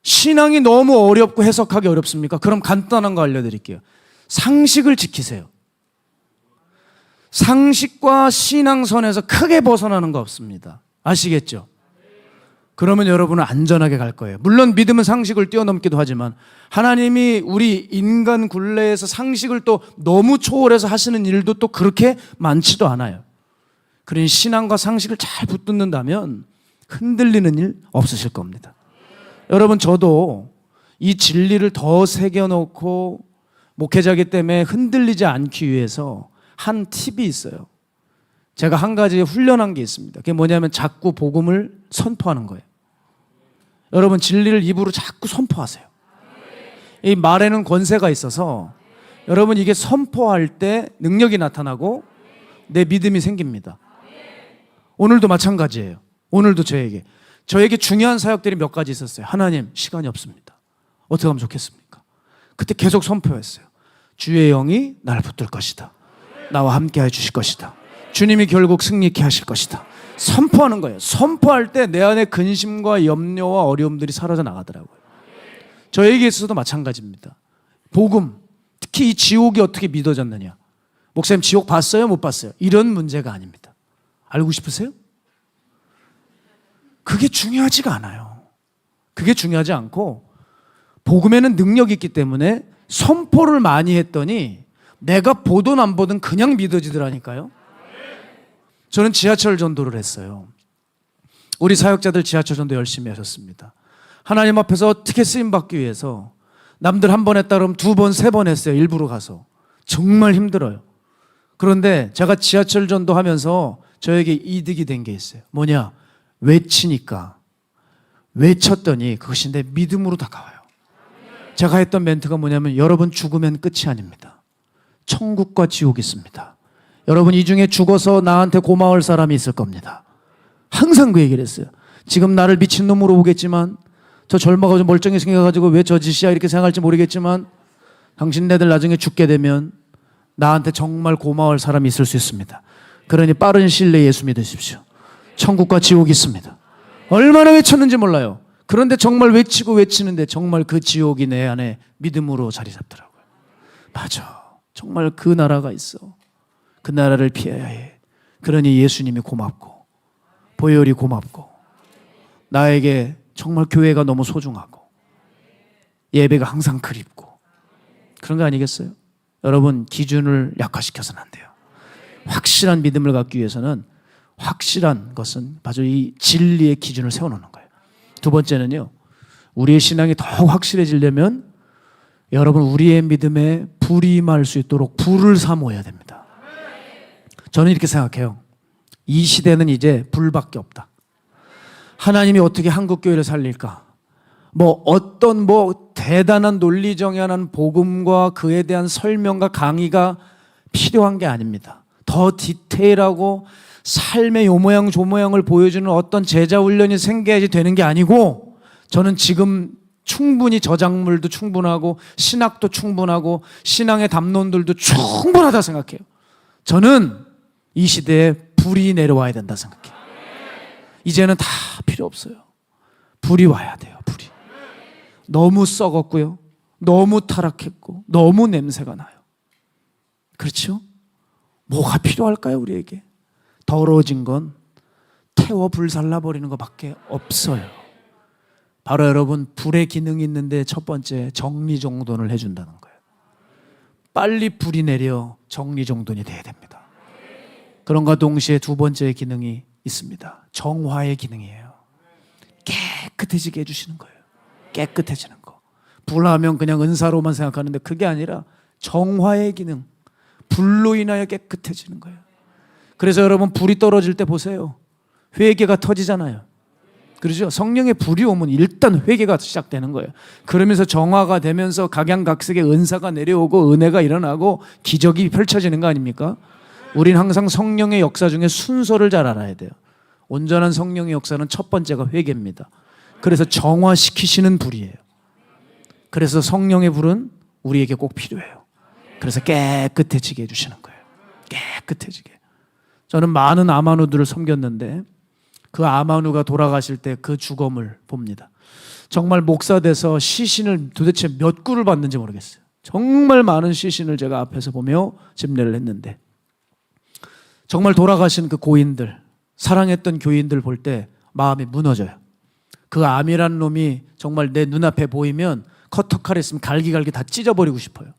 신앙이 너무 어렵고 해석하기 어렵습니까? 그럼 간단한 거 알려드릴게요. 상식을 지키세요. 상식과 신앙선에서 크게 벗어나는 거 없습니다. 아시겠죠? 그러면 여러분은 안전하게 갈 거예요. 물론 믿음은 상식을 뛰어넘기도 하지만 하나님이 우리 인간 굴레에서 상식을 또 너무 초월해서 하시는 일도 또 그렇게 많지도 않아요. 그러니 신앙과 상식을 잘 붙든다면 흔들리는 일 없으실 겁니다. 여러분 저도 이 진리를 더 새겨놓고 목회자이기 때문에 흔들리지 않기 위해서 한 팁이 있어요. 제가 한 가지 훈련한 게 있습니다. 그게 뭐냐면 자꾸 복음을 선포하는 거예요. 여러분 진리를 입으로 자꾸 선포하세요. 이 말에는 권세가 있어서 여러분 이게 선포할 때 능력이 나타나고 내 믿음이 생깁니다. 오늘도 마찬가지예요. 오늘도 저에게 중요한 사역들이 몇 가지 있었어요. 하나님 시간이 없습니다. 어떻게 하면 좋겠습니까? 그때 계속 선포했어요. 주의 영이 나를 붙들 것이다. 나와 함께 해주실 것이다. 주님이 결국 승리케 하실 것이다. 선포하는 거예요. 선포할 때 내 안에 근심과 염려와 어려움들이 사라져 나가더라고요. 저에게 있어서도 마찬가지입니다. 복음, 특히 이 지옥이 어떻게 믿어졌느냐. 목사님 지옥 봤어요? 못 봤어요? 이런 문제가 아닙니다. 알고 싶으세요? 그게 중요하지가 않아요. 그게 중요하지 않고 복음에는 능력이 있기 때문에 선포를 많이 했더니 내가 보든 안 보든 그냥 믿어지더라니까요. 저는 지하철 전도를 했어요. 우리 사역자들 지하철 전도 열심히 하셨습니다. 하나님 앞에서 어떻게 쓰임받기 위해서 남들 한 번 했다 그러면 2번, 3번 했어요. 일부러 가서. 정말 힘들어요. 그런데 제가 지하철 전도하면서 저에게 이득이 된 게 있어요. 뭐냐? 외치니까, 외쳤더니 그것이 내 믿음으로 다가와요. 제가 했던 멘트가 뭐냐면, 여러분 죽으면 끝이 아닙니다. 천국과 지옥이 있습니다. 여러분 이 중에 죽어서 나한테 고마울 사람이 있을 겁니다. 항상 그 얘기를 했어요. 지금 나를 미친놈으로 보겠지만, 저 젊어가지고 멀쩡히 생겨가지고 왜 저 짓이야 이렇게 생각할지 모르겠지만, 당신네들 나중에 죽게 되면 나한테 정말 고마울 사람이 있을 수 있습니다. 그러니 빠른 시일 내에 예수 믿으십시오. 천국과 지옥이 있습니다. 얼마나 외쳤는지 몰라요. 그런데 정말 외치고 외치는데 정말 그 지옥이 내 안에 믿음으로 자리 잡더라고요. 맞아. 정말 그 나라가 있어. 그 나라를 피해야 해. 그러니 예수님이 고맙고, 보혈이 고맙고, 나에게 정말 교회가 너무 소중하고, 예배가 항상 그립고, 그런 거 아니겠어요? 여러분 기준을 약화시켜서는 안 돼요. 확실한 믿음을 갖기 위해서는 확실한 것은 바로 이 진리의 기준을 세워놓는 거예요. 두 번째는요, 우리의 신앙이 더욱 확실해지려면 여러분 우리의 믿음에 불이 임할 수 있도록 불을 사모해야 됩니다. 저는 이렇게 생각해요. 이 시대는 이제 불밖에 없다. 하나님이 어떻게 한국교회를 살릴까? 어떤 대단한 논리정연한 복음과 그에 대한 설명과 강의가 필요한 게 아닙니다. 더 디테일하고 삶의 요 모양 저 모양을 보여주는 어떤 제자 훈련이 생겨야지 되는 게 아니고, 저는 지금 충분히 저작물도 충분하고 신학도 충분하고 신앙의 담론들도 충분하다 생각해요. 저는 이 시대에 불이 내려와야 된다 생각해요. 이제는 다 필요 없어요. 불이 와야 돼요. 불이. 너무 썩었고요, 너무 타락했고, 너무 냄새가 나요. 그렇죠? 뭐가 필요할까요? 우리에게 더러워진 건 태워 불살라버리는 것밖에 없어요. 바로 여러분 불의 기능이 있는데, 첫 번째 정리정돈을 해준다는 거예요. 빨리 불이 내려 정리정돈이 돼야 됩니다. 그런가 동시에 두 번째 기능이 있습니다. 정화의 기능이에요. 깨끗해지게 해주시는 거예요. 깨끗해지는 거. 불하면 그냥 은사로만 생각하는데 그게 아니라 정화의 기능, 불로 인하여 깨끗해지는 거예요. 그래서 여러분 불이 떨어질 때 보세요. 회개가 터지잖아요. 그렇죠? 성령의 불이 오면 일단 회개가 시작되는 거예요. 그러면서 정화가 되면서 각양각색의 은사가 내려오고 은혜가 일어나고 기적이 펼쳐지는 거 아닙니까? 우린 항상 성령의 역사 중에 순서를 잘 알아야 돼요. 온전한 성령의 역사는 첫 번째가 회개입니다. 그래서 정화시키시는 불이에요. 그래서 성령의 불은 우리에게 꼭 필요해요. 그래서 깨끗해지게 해주시는 거예요. 깨끗해지게. 저는 많은 아마누들을 섬겼는데 그 아마누가 돌아가실 때 그 죽음을 봅니다. 정말 목사 돼서 시신을 도대체 몇 구를 봤는지 모르겠어요. 정말 많은 시신을 제가 앞에서 보며 집례를 했는데, 정말 돌아가신 그 고인들, 사랑했던 교인들 볼 때 마음이 무너져요. 그 암이라는 놈이 정말 내 눈앞에 보이면 커터칼 있으면 갈기갈기 다 찢어버리고 싶어요.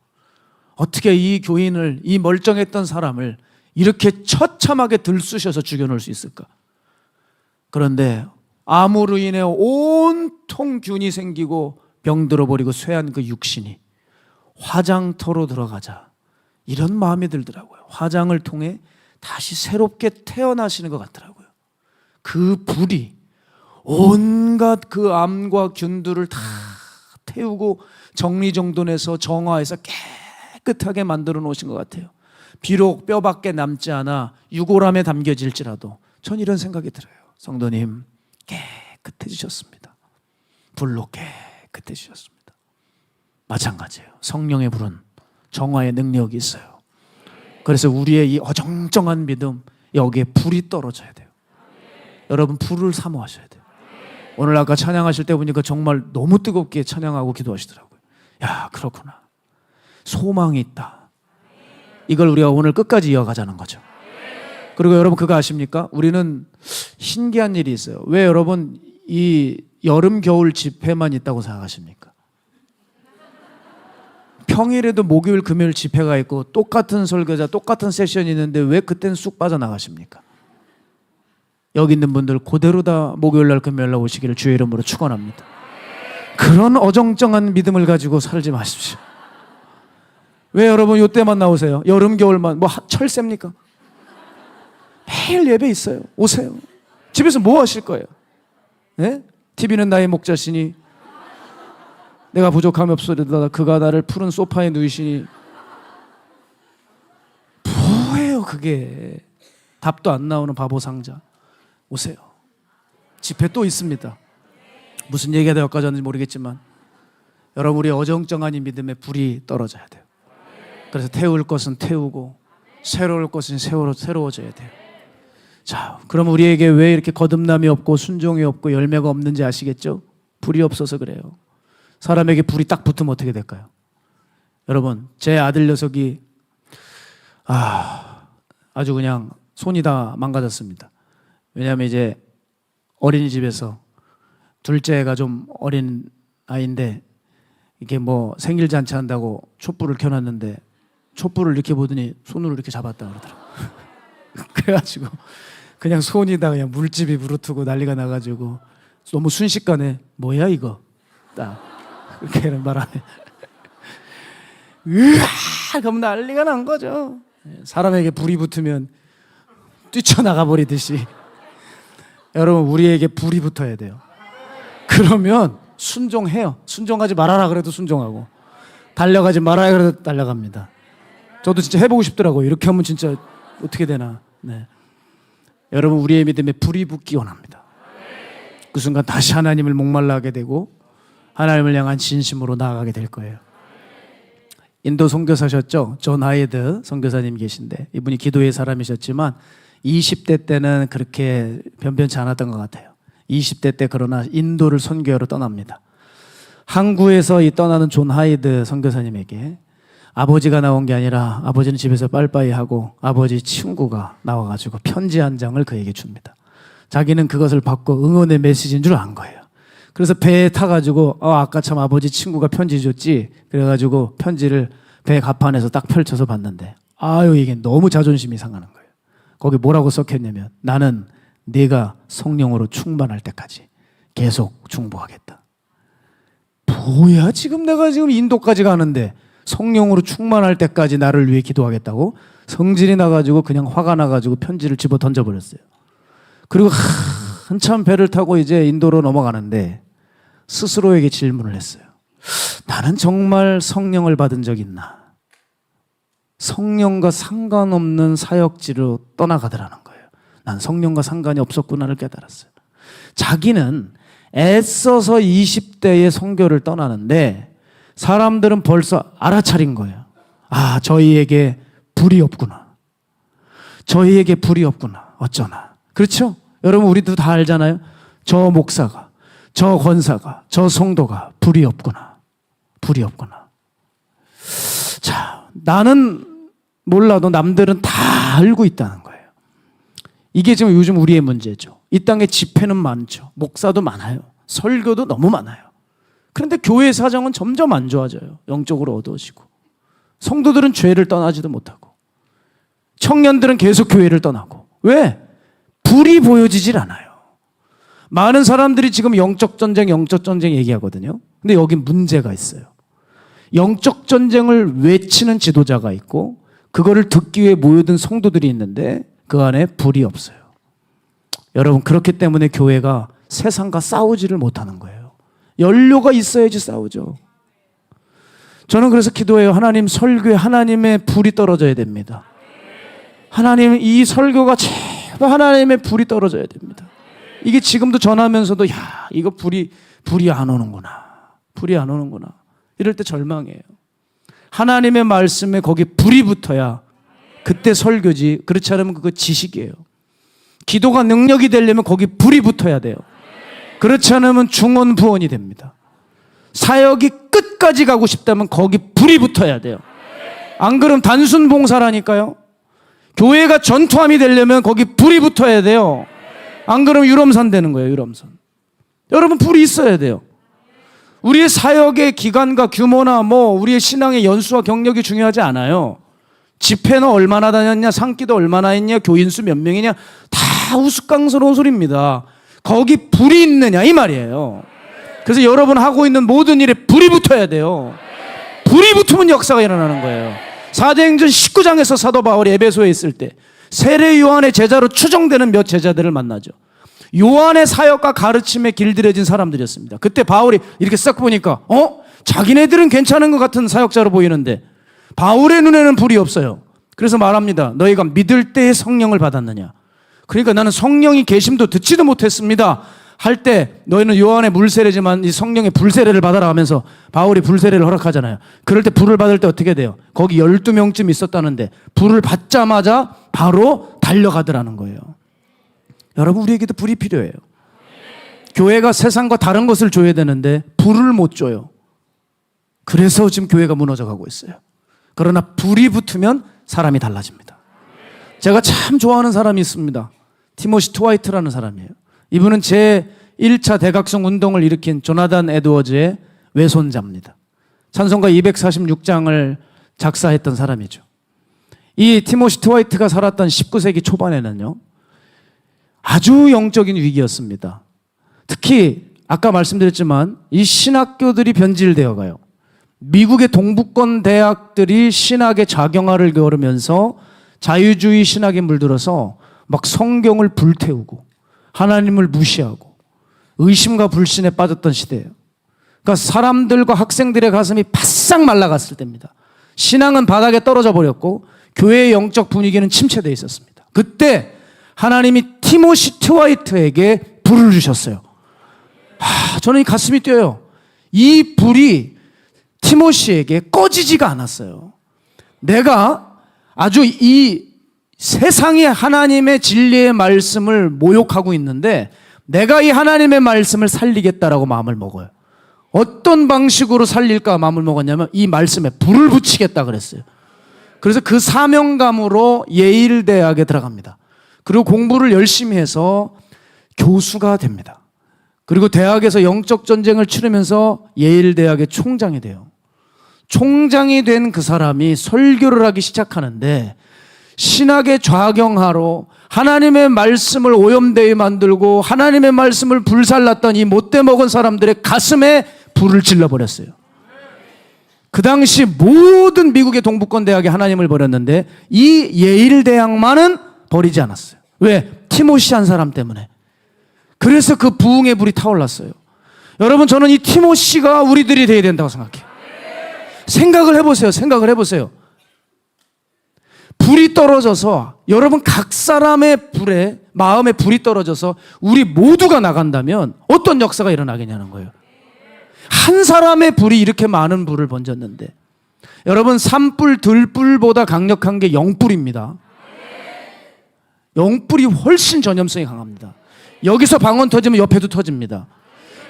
어떻게 이 교인을, 이 멀쩡했던 사람을 이렇게 처참하게 들쑤셔서 죽여놓을 수 있을까? 그런데 암으로 인해 온통 균이 생기고 병들어버리고 쇠한 그 육신이 화장터로 들어가자, 이런 마음이 들더라고요. 화장을 통해 다시 새롭게 태어나시는 것 같더라고요. 그 불이 온갖 그 암과 균들을 다 태우고 정리정돈해서 정화해서 깨끗하게 만들어 놓으신 것 같아요. 비록 뼈밖에 남지 않아 유골함에 담겨질지라도 전 이런 생각이 들어요. 성도님, 깨끗해지셨습니다. 불로 깨끗해지셨습니다. 마찬가지예요. 성령의 불은 정화의 능력이 있어요. 그래서 우리의 이 어정쩡한 믿음, 여기에 불이 떨어져야 돼요. 여러분 불을 사모하셔야 돼요. 오늘 아까 찬양하실 때 보니까 정말 너무 뜨겁게 찬양하고 기도하시더라고요. 야, 그렇구나. 소망이 있다. 이걸 우리가 오늘 끝까지 이어가자는 거죠. 그리고 여러분 그거 아십니까? 우리는 신기한 일이 있어요. 왜 여러분 이 여름 겨울 집회만 있다고 생각하십니까? 평일에도 목요일 금요일 집회가 있고 똑같은 설교자 똑같은 세션이 있는데 왜 그때는 쑥 빠져나가십니까? 여기 있는 분들 그대로 다 목요일날 금요일날 오시기를 주의 이름으로 축원합니다. 그런 어정쩡한 믿음을 가지고 살지 마십시오. 왜 여러분 요때만 나오세요? 여름 겨울만 뭐 철새입니까? 매일 예배 있어요. 오세요. 집에서 뭐 하실 거예요? 네? TV는 나의 목자시니 내가 부족함이 없으리다 그가 나를 푸른 소파에 누이시니. 뭐예요 그게? 답도 안 나오는 바보 상자. 오세요. 집회 또 있습니다. 무슨 얘기가 여기까지 왔는지 모르겠지만 여러분 우리 어정쩡한 이 믿음에 불이 떨어져야 돼요. 그래서 태울 것은 태우고 새로울 것은 새로워져야 돼요. 자, 그럼 우리에게 왜 이렇게 거듭남이 없고 순종이 없고 열매가 없는지 아시겠죠? 불이 없어서 그래요. 사람에게 불이 딱 붙으면 어떻게 될까요? 여러분 제 아들 녀석이 아주 그냥 손이 다 망가졌습니다. 왜냐하면 이제 어린이집에서 둘째가 좀 어린 아이인데 이게 뭐 생일 잔치 한다고 촛불을 켜놨는데 촛불을 이렇게 보더니 손으로 이렇게 잡았다 그러더라고요. 그래가지고 그냥 손이 다 그냥 물집이 부르트고 난리가 나가지고 너무 순식간에 뭐야 이거 딱 그렇게 말하네. 으아 그럼 난리가 난 거죠. 사람에게 불이 붙으면 뛰쳐나가 버리듯이 여러분 우리에게 불이 붙어야 돼요. 그러면 순종해요. 순종하지 말아라 그래도 순종하고 달려가지 말아야 그래도 달려갑니다. 저도 진짜 해보고 싶더라고요. 이렇게 하면 진짜 어떻게 되나. 네. 여러분 우리의 믿음에 불이 붙기 원합니다. 그 순간 다시 하나님을 목말라하게 되고 하나님을 향한 진심으로 나아가게 될 거예요. 인도 선교사셨죠? 존 하이드 선교사님 계신데 이분이 기도의 사람이셨지만 20대 때는 그렇게 변변치 않았던 것 같아요. 20대 때 그러나 인도를 선교하러 떠납니다. 항구에서 이 떠나는 존 하이드 선교사님에게 아버지가 나온 게 아니라 아버지는 집에서 빨빠이 하고 아버지 친구가 나와가지고 편지 한 장을 그에게 줍니다. 자기는 그것을 받고 응원의 메시지인 줄 안 거예요. 그래서 배에 타가지고 아까 참 아버지 친구가 편지 줬지 그래가지고 편지를 배 갑판에서 딱 펼쳐서 봤는데 이게 너무 자존심이 상하는 거예요. 거기 뭐라고 써있냐면 나는 네가 성령으로 충만할 때까지 계속 중보하겠다. 뭐야 지금 내가 지금 인도까지 가는데 성령으로 충만할 때까지 나를 위해 기도하겠다고? 성질이 나가지고 그냥 화가 나가지고 편지를 집어 던져버렸어요. 그리고 한참 배를 타고 이제 인도로 넘어가는데 스스로에게 질문을 했어요. 나는 정말 성령을 받은 적 있나? 성령과 상관없는 사역지로 떠나가더라는 거예요. 난 성령과 상관이 없었구나를 깨달았어요. 자기는 애써서 20대에 선교를 떠나는데 사람들은 벌써 알아차린 거예요. 저희에게 불이 없구나. 저희에게 불이 없구나. 어쩌나. 그렇죠? 여러분 우리도 다 알잖아요. 저 목사가, 저 권사가, 저 성도가 불이 없구나. 불이 없구나. 자, 나는 몰라도 남들은 다 알고 있다는 거예요. 이게 지금 요즘 우리의 문제죠. 이 땅에 집회는 많죠. 목사도 많아요. 설교도 너무 많아요. 그런데 교회의 사정은 점점 안 좋아져요. 영적으로 어두워지고 성도들은 죄를 떠나지도 못하고 청년들은 계속 교회를 떠나고. 왜? 불이 보여지질 않아요. 많은 사람들이 지금 영적 전쟁 얘기하거든요. 근데 여기 문제가 있어요. 영적 전쟁을 외치는 지도자가 있고 그거를 듣기 위해 모여든 성도들이 있는데 그 안에 불이 없어요. 여러분 그렇기 때문에 교회가 세상과 싸우지를 못하는 거예요. 연료가 있어야지 싸우죠. 저는 그래서 기도해요. 하나님 설교에 하나님의 불이 떨어져야 됩니다. 하나님 이 설교가 제발 하나님의 불이 떨어져야 됩니다. 이게 지금도 전하면서도 이거 불이 안 오는구나. 불이 안 오는구나. 이럴 때 절망해요. 하나님의 말씀에 거기 불이 붙어야 그때 설교지. 그렇지 않으면 그거 지식이에요. 기도가 능력이 되려면 거기 불이 붙어야 돼요. 그렇지 않으면 중언부언이 됩니다. 사역이 끝까지 가고 싶다면 거기 불이 붙어야 돼요. 안 그러면 단순 봉사라니까요. 교회가 전투함이 되려면 거기 불이 붙어야 돼요. 안 그러면 유람선 되는 거예요. 유람선. 여러분 불이 있어야 돼요. 우리의 사역의 기간과 규모나 우리의 신앙의 연수와 경력이 중요하지 않아요. 집회는 얼마나 다녔냐, 상기도 얼마나 했냐, 교인수 몇 명이냐 다 우스꽝스러운 소리입니다. 거기 불이 있느냐 이 말이에요. 그래서 여러분 하고 있는 모든 일에 불이 붙어야 돼요. 불이 붙으면 역사가 일어나는 거예요. 사도행전 19장에서 사도 바울이 에베소에 있을 때 세례 요한의 제자로 추정되는 몇 제자들을 만나죠. 요한의 사역과 가르침에 길들여진 사람들이었습니다. 그때 바울이 이렇게 싹 보니까 자기네들은 괜찮은 것 같은 사역자로 보이는데 바울의 눈에는 불이 없어요. 그래서 말합니다. 너희가 믿을 때에 성령을 받았느냐. 그러니까 나는 성령이 계심도 듣지도 못했습니다 할 때 너희는 요한의 물세례지만 이 성령의 불세례를 받아라 하면서 바울이 불세례를 허락하잖아요. 그럴 때 불을 받을 때 어떻게 돼요? 거기 12명쯤 있었다는데 불을 받자마자 바로 달려가더라는 거예요. 여러분, 우리에게도 불이 필요해요. 교회가 세상과 다른 것을 줘야 되는데 불을 못 줘요. 그래서 지금 교회가 무너져 가고 있어요. 그러나 불이 붙으면 사람이 달라집니다. 제가 참 좋아하는 사람이 있습니다. 티모시 트와이트라는 사람이에요. 이분은 제 1차 대각성 운동을 일으킨 조나단 에드워즈의 외손자입니다. 찬송가 246장을 작사했던 사람이죠. 이 티모시 트와이트가 살았던 19세기 초반에는요, 아주 영적인 위기였습니다. 특히 아까 말씀드렸지만 이 신학교들이 변질되어 가요. 미국의 동부권 대학들이 신학의 작용화를 겨루면서 자유주의 신학에 물들어서 막 성경을 불태우고 하나님을 무시하고 의심과 불신에 빠졌던 시대예요. 그러니까 사람들과 학생들의 가슴이 바싹 말라갔을 때입니다. 신앙은 바닥에 떨어져 버렸고 교회의 영적 분위기는 침체되어 있었습니다. 그때 하나님이 티모시 트와이트에게 불을 주셨어요. 저는 이 가슴이 뛰어요. 이 불이 티모시에게 꺼지지가 않았어요. 내가 아주 이 세상이 하나님의 진리의 말씀을 모욕하고 있는데 내가 이 하나님의 말씀을 살리겠다라고 마음을 먹어요. 어떤 방식으로 살릴까 마음을 먹었냐면 이 말씀에 불을 붙이겠다 그랬어요. 그래서 그 사명감으로 예일 대학에 들어갑니다. 그리고 공부를 열심히 해서 교수가 됩니다. 그리고 대학에서 영적 전쟁을 치르면서 예일 대학의 총장이 돼요. 총장이 된 그 사람이 설교를 하기 시작하는데 신학의 좌경하로 하나님의 말씀을 오염되게 만들고 하나님의 말씀을 불살랐던 이 못돼 먹은 사람들의 가슴에 불을 질러버렸어요. 그 당시 모든 미국의 동부권 대학이 하나님을 버렸는데 이 예일 대학만은 버리지 않았어요. 왜? 티모시 한 사람 때문에. 그래서 그 부흥의 불이 타올랐어요. 여러분, 저는 이 티모시가 우리들이 돼야 된다고 생각해요. 생각을 해보세요. 불이 떨어져서 여러분 각 사람의 불에 마음에 불이 떨어져서 우리 모두가 나간다면 어떤 역사가 일어나겠냐는 거예요. 한 사람의 불이 이렇게 많은 불을 번졌는데 여러분, 산불 들불보다 강력한 게 영불입니다. 영불이 훨씬 전염성이 강합니다. 여기서 방언 터지면 옆에도 터집니다.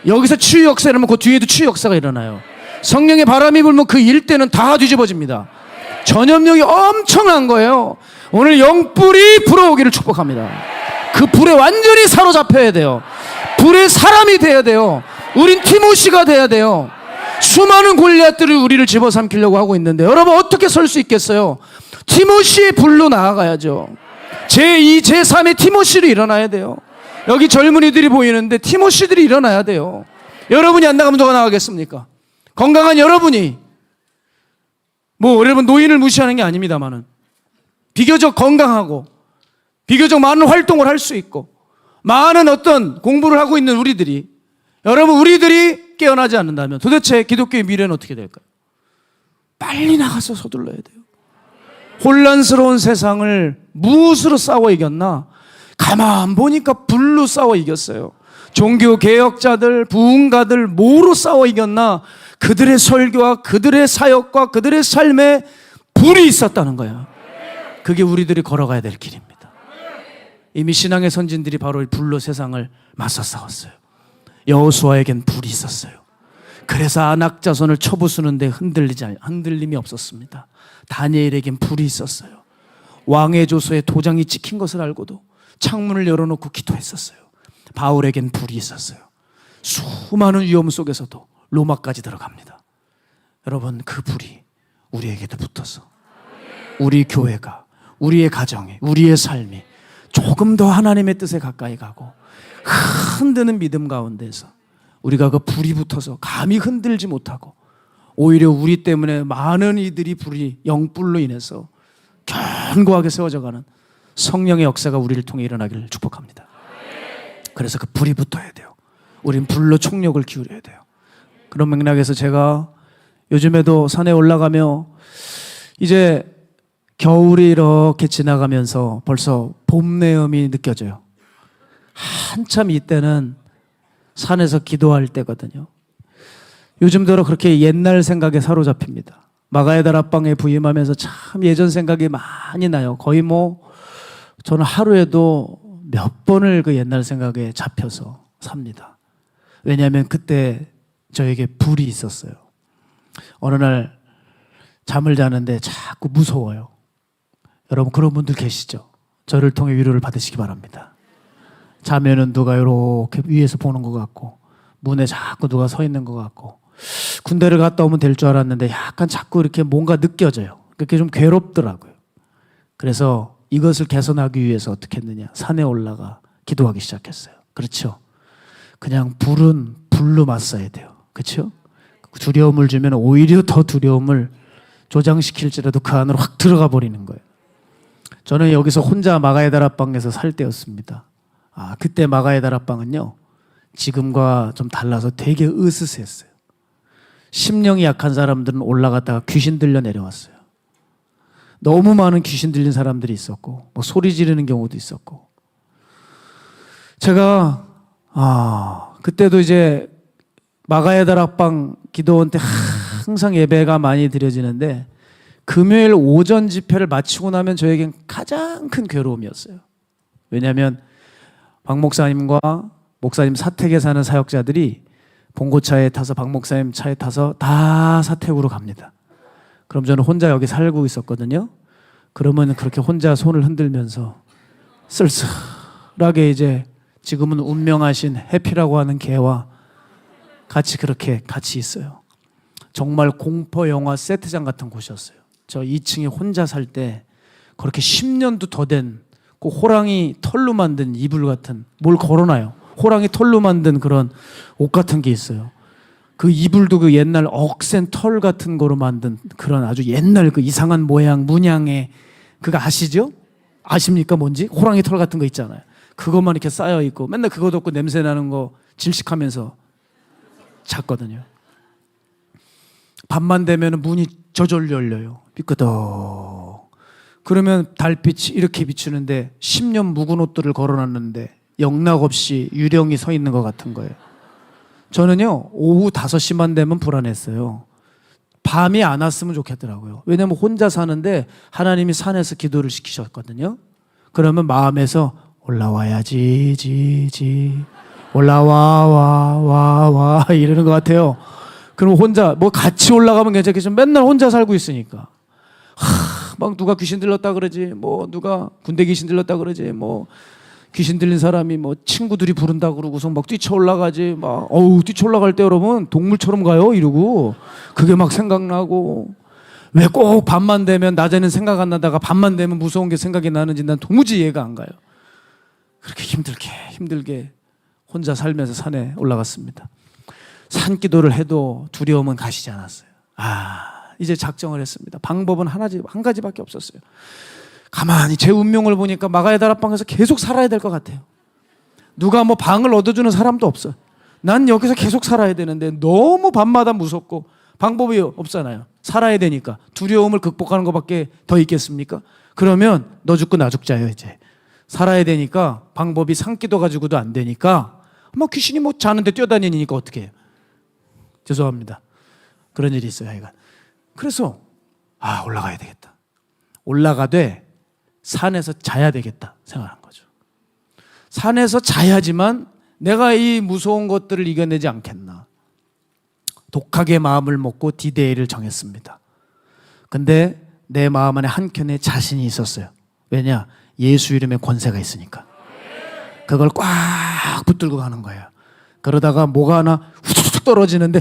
여기서 치유 역사 일어나면 그 뒤에도 치유 역사가 일어나요. 성령의 바람이 불면 그 일대는 다 뒤집어집니다. 전염력이 엄청난 거예요. 오늘 영불이 불어오기를 축복합니다. 그 불에 완전히 사로잡혀야 돼요. 불의 사람이 돼야 돼요. 우린 티모시가 돼야 돼요. 수많은 골리앗들이 우리를 집어삼키려고 하고 있는데 여러분, 어떻게 설 수 있겠어요? 티모시의 불로 나아가야죠. 제2, 제3의 티모시로 일어나야 돼요. 여기 젊은이들이 보이는데 티모시들이 일어나야 돼요. 여러분이 안 나가면 누가 나가겠습니까? 건강한 여러분이, 여러분 노인을 무시하는 게 아닙니다만은 비교적 건강하고 비교적 많은 활동을 할 수 있고 많은 어떤 공부를 하고 있는 우리들이, 여러분 우리들이 깨어나지 않는다면 도대체 기독교의 미래는 어떻게 될까요? 빨리 나가서 서둘러야 돼요. 혼란스러운 세상을 무엇으로 싸워 이겼나? 가만 보니까 불로 싸워 이겼어요. 종교 개혁자들, 부흥가들 뭐로 싸워 이겼나? 그들의 설교와 그들의 사역과 그들의 삶에 불이 있었다는 거예요. 그게 우리들이 걸어가야 될 길입니다. 이미 신앙의 선진들이 바로 이 불로 세상을 맞서 싸웠어요. 여호수아에겐 불이 있었어요. 그래서 아낙 자손을 쳐부수는데 흔들림이 없었습니다. 다니엘에겐 불이 있었어요. 왕의 조서에 도장이 찍힌 것을 알고도 창문을 열어놓고 기도했었어요. 바울에겐 불이 있었어요. 수많은 위험 속에서도 로마까지 들어갑니다. 여러분, 그 불이 우리에게도 붙어서 우리 교회가, 우리의 가정이, 우리의 삶이 조금 더 하나님의 뜻에 가까이 가고 흔드는 믿음 가운데서 우리가 그 불이 붙어서 감히 흔들지 못하고 오히려 우리 때문에 많은 이들이 불이 영불로 인해서 견고하게 세워져가는 성령의 역사가 우리를 통해 일어나기를 축복합니다. 그래서 그 불이 붙어야 돼요. 우린 불로 총력을 기울여야 돼요. 그런 맥락에서 제가 요즘에도 산에 올라가며 이제 겨울이 이렇게 지나가면서 벌써 봄 내음이 느껴져요. 한참 이때는 산에서 기도할 때거든요. 요즘 들어 그렇게 옛날 생각에 사로잡힙니다. 마가의 다락방에 부임하면서 참 예전 생각이 많이 나요. 거의 저는 하루에도 몇 번을 그 옛날 생각에 잡혀서 삽니다. 왜냐하면 그때 저에게 불이 있었어요. 어느 날 잠을 자는데 자꾸 무서워요. 여러분 그런 분들 계시죠? 저를 통해 위로를 받으시기 바랍니다. 자면은 누가 이렇게 위에서 보는 것 같고 문에 자꾸 누가 서 있는 것 같고 군대를 갔다 오면 될 줄 알았는데 약간 자꾸 이렇게 뭔가 느껴져요. 그게 좀 괴롭더라고요. 그래서 이것을 개선하기 위해서 어떻게 했느냐, 산에 올라가 기도하기 시작했어요. 그렇죠? 그냥 불은 불로 맞서야 돼요. 그렇죠? 두려움을 주면 오히려 더 두려움을 조장시킬지라도 그 안으로 확 들어가 버리는 거예요. 저는 여기서 혼자 마가의 다락방에서 살 때였습니다. 그때 마가의 다락방은요 지금과 좀 달라서 되게 으스스했어요. 심령이 약한 사람들은 올라갔다가 귀신 들려 내려왔어요. 너무 많은 귀신 들린 사람들이 있었고 소리 지르는 경우도 있었고, 제가 그때도 이제 마가의 다락방 기도원 때 항상 예배가 많이 드려지는데 금요일 오전 집회를 마치고 나면 저에겐 가장 큰 괴로움이었어요. 왜냐하면 박 목사님과 목사님 사택에 사는 사역자들이 봉고차에 타서 박 목사님 차에 타서 다 사택으로 갑니다. 그럼 저는 혼자 여기 살고 있었거든요. 그러면 그렇게 혼자 손을 흔들면서 쓸쓸하게 이제 지금은 운명하신 해피라고 하는 개와 같이 있어요. 정말 공포 영화 세트장 같은 곳이었어요. 저 2층에 혼자 살 때 그렇게 10년도 더 된 그 호랑이 털로 만든 이불 같은 뭘 걸어놔요. 호랑이 털로 만든 그런 옷 같은 게 있어요. 그 이불도 그 옛날 억센 털 같은 거로 만든 그런 아주 옛날 그 이상한 모양 문양의 그거 아시죠? 아십니까 뭔지? 호랑이 털 같은 거 있잖아요. 그것만 이렇게 쌓여 있고 맨날 그거 덮고 냄새 나는 거 질식하면서 잤거든요. 밤만 되면 문이 저절로 열려요. 삐끄덕. 그러면 달빛이 이렇게 비추는데 10년 묵은 옷들을 걸어놨는데 영락없이 유령이 서 있는 것 같은 거예요. 저는요 오후 5시만 되면 불안했어요. 밤이 안 왔으면 좋겠더라고요. 왜냐하면 혼자 사는데 하나님이 산에서 기도를 시키셨거든요. 그러면 마음에서 올라와야지 지지 올라와 와 이러는 것 같아요. 그럼 혼자 같이 올라가면 괜찮겠지만 맨날 혼자 살고 있으니까 막 누가 귀신 들렸다 그러지, 누가 군대 귀신 들렸다 그러지, 귀신 들린 사람이 친구들이 부른다 그러고서 막 뛰쳐 올라가지, 뛰쳐 올라갈 때 여러분 동물처럼 가요 이러고 그게 막 생각나고, 왜 꼭 밤만 되면 낮에는 생각 안 나다가 밤만 되면 무서운 게 생각이 나는지 난 도무지 이해가 안 가요. 그렇게 힘들게 혼자 살면서 산에 올라갔습니다. 산 기도를 해도 두려움은 가시지 않았어요. 이제 작정을 했습니다. 방법은 한 가지밖에 없었어요. 가만히 제 운명을 보니까 마가의 다락방에서 계속 살아야 될 것 같아요. 누가 방을 얻어주는 사람도 없어요. 난 여기서 계속 살아야 되는데 너무 밤마다 무섭고 방법이 없잖아요. 살아야 되니까 두려움을 극복하는 것밖에 더 있겠습니까? 그러면 너 죽고 나 죽자요. 이제 살아야 되니까 방법이 산기도 가지고도 안 되니까 귀신이 자는데 뛰어다니니까 어떻게 해요? 죄송합니다. 그런 일이 있어요. 하여간. 그래서 올라가야 되겠다. 올라가되 산에서 자야 되겠다 생각한 거죠. 산에서 자야지만 내가 이 무서운 것들을 이겨내지 않겠나. 독하게 마음을 먹고 디데이를 정했습니다. 근데 내 마음 안에 한켠에 자신이 있었어요. 왜냐? 예수 이름의 권세가 있으니까. 그걸 꽉 붙들고 가는 거예요. 그러다가 뭐가 하나 후두둑 떨어지는데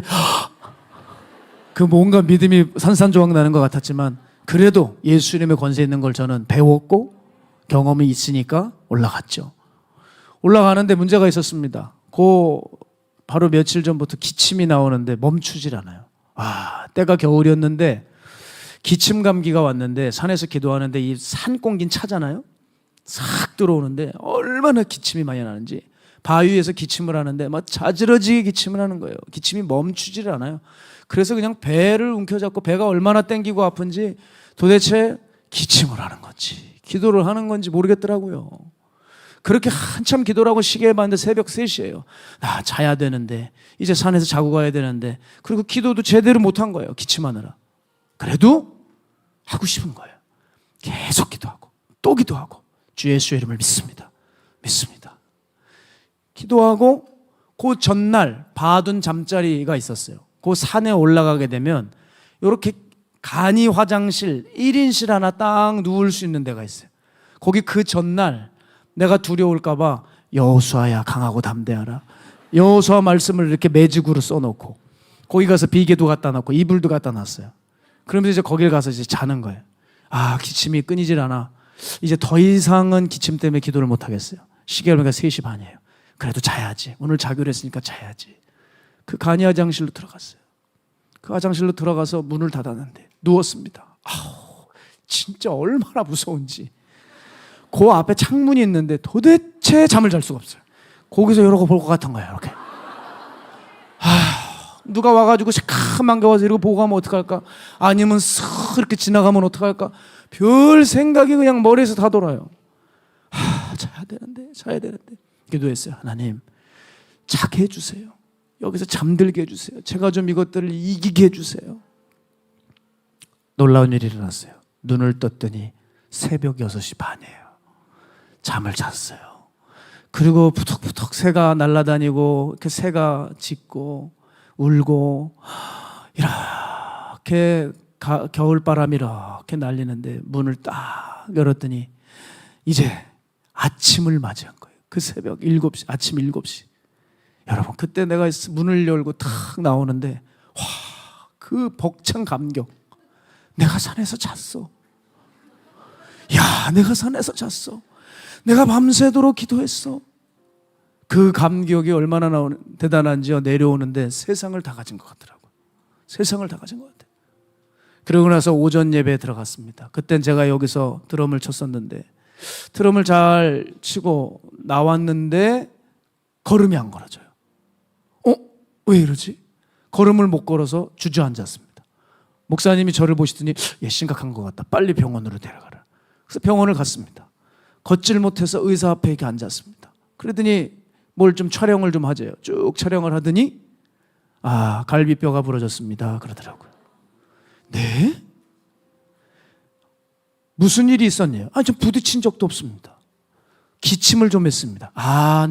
그 뭔가 믿음이 산산조각 나는 것 같았지만 그래도 예수 이름의 권세 있는 걸 저는 배웠고 경험이 있으니까 올라갔죠. 올라가는데 문제가 있었습니다. 바로 며칠 전부터 기침이 나오는데 멈추질 않아요. 때가 겨울이었는데 기침 감기가 왔는데 산에서 기도하는데 이 산공기는 차잖아요. 싹 들어오는데 얼마나 기침이 많이 나는지 바위에서 기침을 하는데 막 자지러지게 기침을 하는 거예요. 기침이 멈추질 않아요. 그래서 그냥 배를 움켜잡고 배가 얼마나 땡기고 아픈지 도대체 기침을 하는 건지 기도를 하는 건지 모르겠더라고요. 그렇게 한참 기도를 하고 시계에 봤는데 새벽 3시예요. 자야 되는데 이제 산에서 자고 가야 되는데 그리고 기도도 제대로 못한 거예요. 기침하느라. 그래도 하고 싶은 거예요. 계속 기도하고 또 기도하고 주 예수의 이름을 믿습니다. 기도하고 그 전날 봐둔 잠자리가 있었어요. 그 산에 올라가게 되면 이렇게 간이 화장실 1인실 하나 딱 누울 수 있는 데가 있어요. 거기 그 전날 내가 두려울까 봐 여호수아야 강하고 담대하라. 여호수아 말씀을 이렇게 매직으로 써놓고 거기 가서 비계도 갖다 놨고 이불도 갖다 놨어요. 그러면서 이제 거길 가서 이제 자는 거예요. 기침이 끊이질 않아. 이제 더 이상은 기침 때문에 기도를 못 하겠어요. 시계를 보니까 3시 반이에요. 그래도 자야지. 오늘 자기로 했으니까 자야지. 그 간이 화장실로 들어갔어요. 그 화장실로 들어가서 문을 닫았는데 누웠습니다. 진짜 얼마나 무서운지. 그 앞에 창문이 있는데 도대체 잠을 잘 수가 없어요. 거기서 여러 거 볼 것 같은 거예요. 이렇게. 누가 와가지고 새까만 게 와서 이러고 보고 가면 어떡할까? 아니면 쓱 이렇게 지나가면 어떡할까? 별 생각이 그냥 머리에서 다 돌아요. 자야 되는데 기도했어요. 하나님 자게 해주세요. 여기서 잠들게 해주세요. 제가 좀 이것들을 이기게 해주세요. 놀라운 일이 일어났어요. 눈을 떴더니 새벽 6시 반이에요. 잠을 잤어요. 그리고 푸덕푸덕 새가 날아다니고 이렇게 새가 짖고 울고 이렇게 겨울바람이 이렇게 날리는데 문을 딱 열었더니 이제 아침을 맞이한 거예요. 그 새벽 7시, 아침 7시. 여러분 그때 내가 문을 열고 탁 나오는데 그 벅찬 감격. 내가 산에서 잤어. 내가 산에서 잤어. 내가 밤새도록 기도했어. 그 감격이 얼마나 대단한지요. 내려오는데 세상을 다 가진 것 같더라고요. 세상을 다 가진 것 같아요. 그러고 나서 오전 예배에 들어갔습니다. 그땐 제가 여기서 드럼을 쳤었는데 드럼을 잘 치고 나왔는데 걸음이 안 걸어져요. 왜 이러지? 걸음을 못 걸어서 주저앉았습니다. 목사님이 저를 보시더니 심각한 것 같다. 빨리 병원으로 데려가라. 그래서 병원을 갔습니다. 걷질 못해서 의사 앞에 이렇게 앉았습니다. 그러더니 뭘 좀 촬영을 좀 하재요. 쭉 촬영을 하더니 갈비뼈가 부러졌습니다. 그러더라고요. 네? 무슨 일이 있었냐요? 전 부딪힌 적도 없습니다. 기침을 좀 했습니다.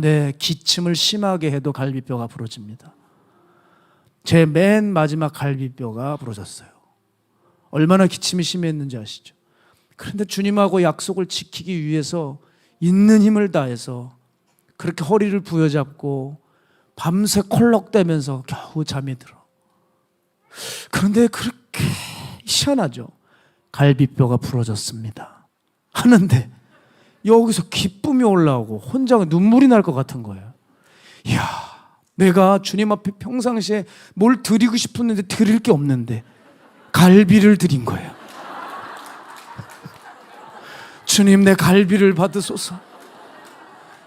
네. 기침을 심하게 해도 갈비뼈가 부러집니다. 제 맨 마지막 갈비뼈가 부러졌어요. 얼마나 기침이 심했는지 아시죠? 그런데 주님하고 약속을 지키기 위해서 있는 힘을 다해서 그렇게 허리를 부여잡고 밤새 콜록대면서 겨우 잠이 들어. 그런데 그렇게 희한하죠. 갈비뼈가 부러졌습니다 하는데 여기서 기쁨이 올라오고 혼자 눈물이 날 것 같은 거예요. 내가 주님 앞에 평상시에 뭘 드리고 싶었는데 드릴 게 없는데 갈비를 드린 거예요. 주님 내 갈비를 받으소서.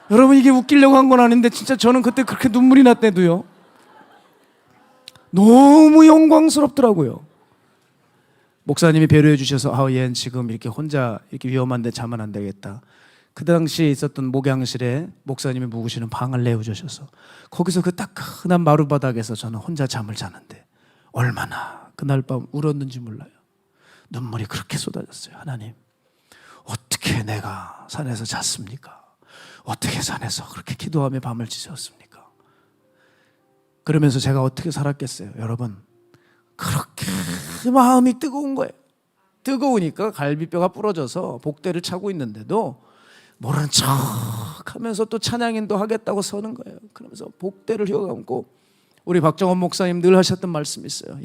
여러분 이게 웃기려고 한 건 아닌데 진짜 저는 그때 그렇게 눈물이 났대도요. 너무 영광스럽더라고요. 목사님이 배려해 주셔서 얘는 지금 이렇게 혼자 이렇게 위험한데 자면 안 되겠다. 그 당시에 있었던 목양실에 목사님이 묵으시는 방을 내어주셔서 거기서 그 따끈한 마루바닥에서 저는 혼자 잠을 자는데 얼마나 그날 밤 울었는지 몰라요. 눈물이 그렇게 쏟아졌어요. 하나님 어떻게 내가 산에서 잤습니까? 어떻게 산에서 그렇게 기도하며 밤을 지새웠습니까? 그러면서 제가 어떻게 살았겠어요? 여러분 그렇게 마음이 뜨거운 거예요. 뜨거우니까 갈비뼈가 부러져서 복대를 차고 있는데도 모르는 척 하면서 또 찬양인도 하겠다고 서는 거예요. 그러면서 복대를 휘어감고 우리 박정원 목사님 늘 하셨던 말씀이 있어요.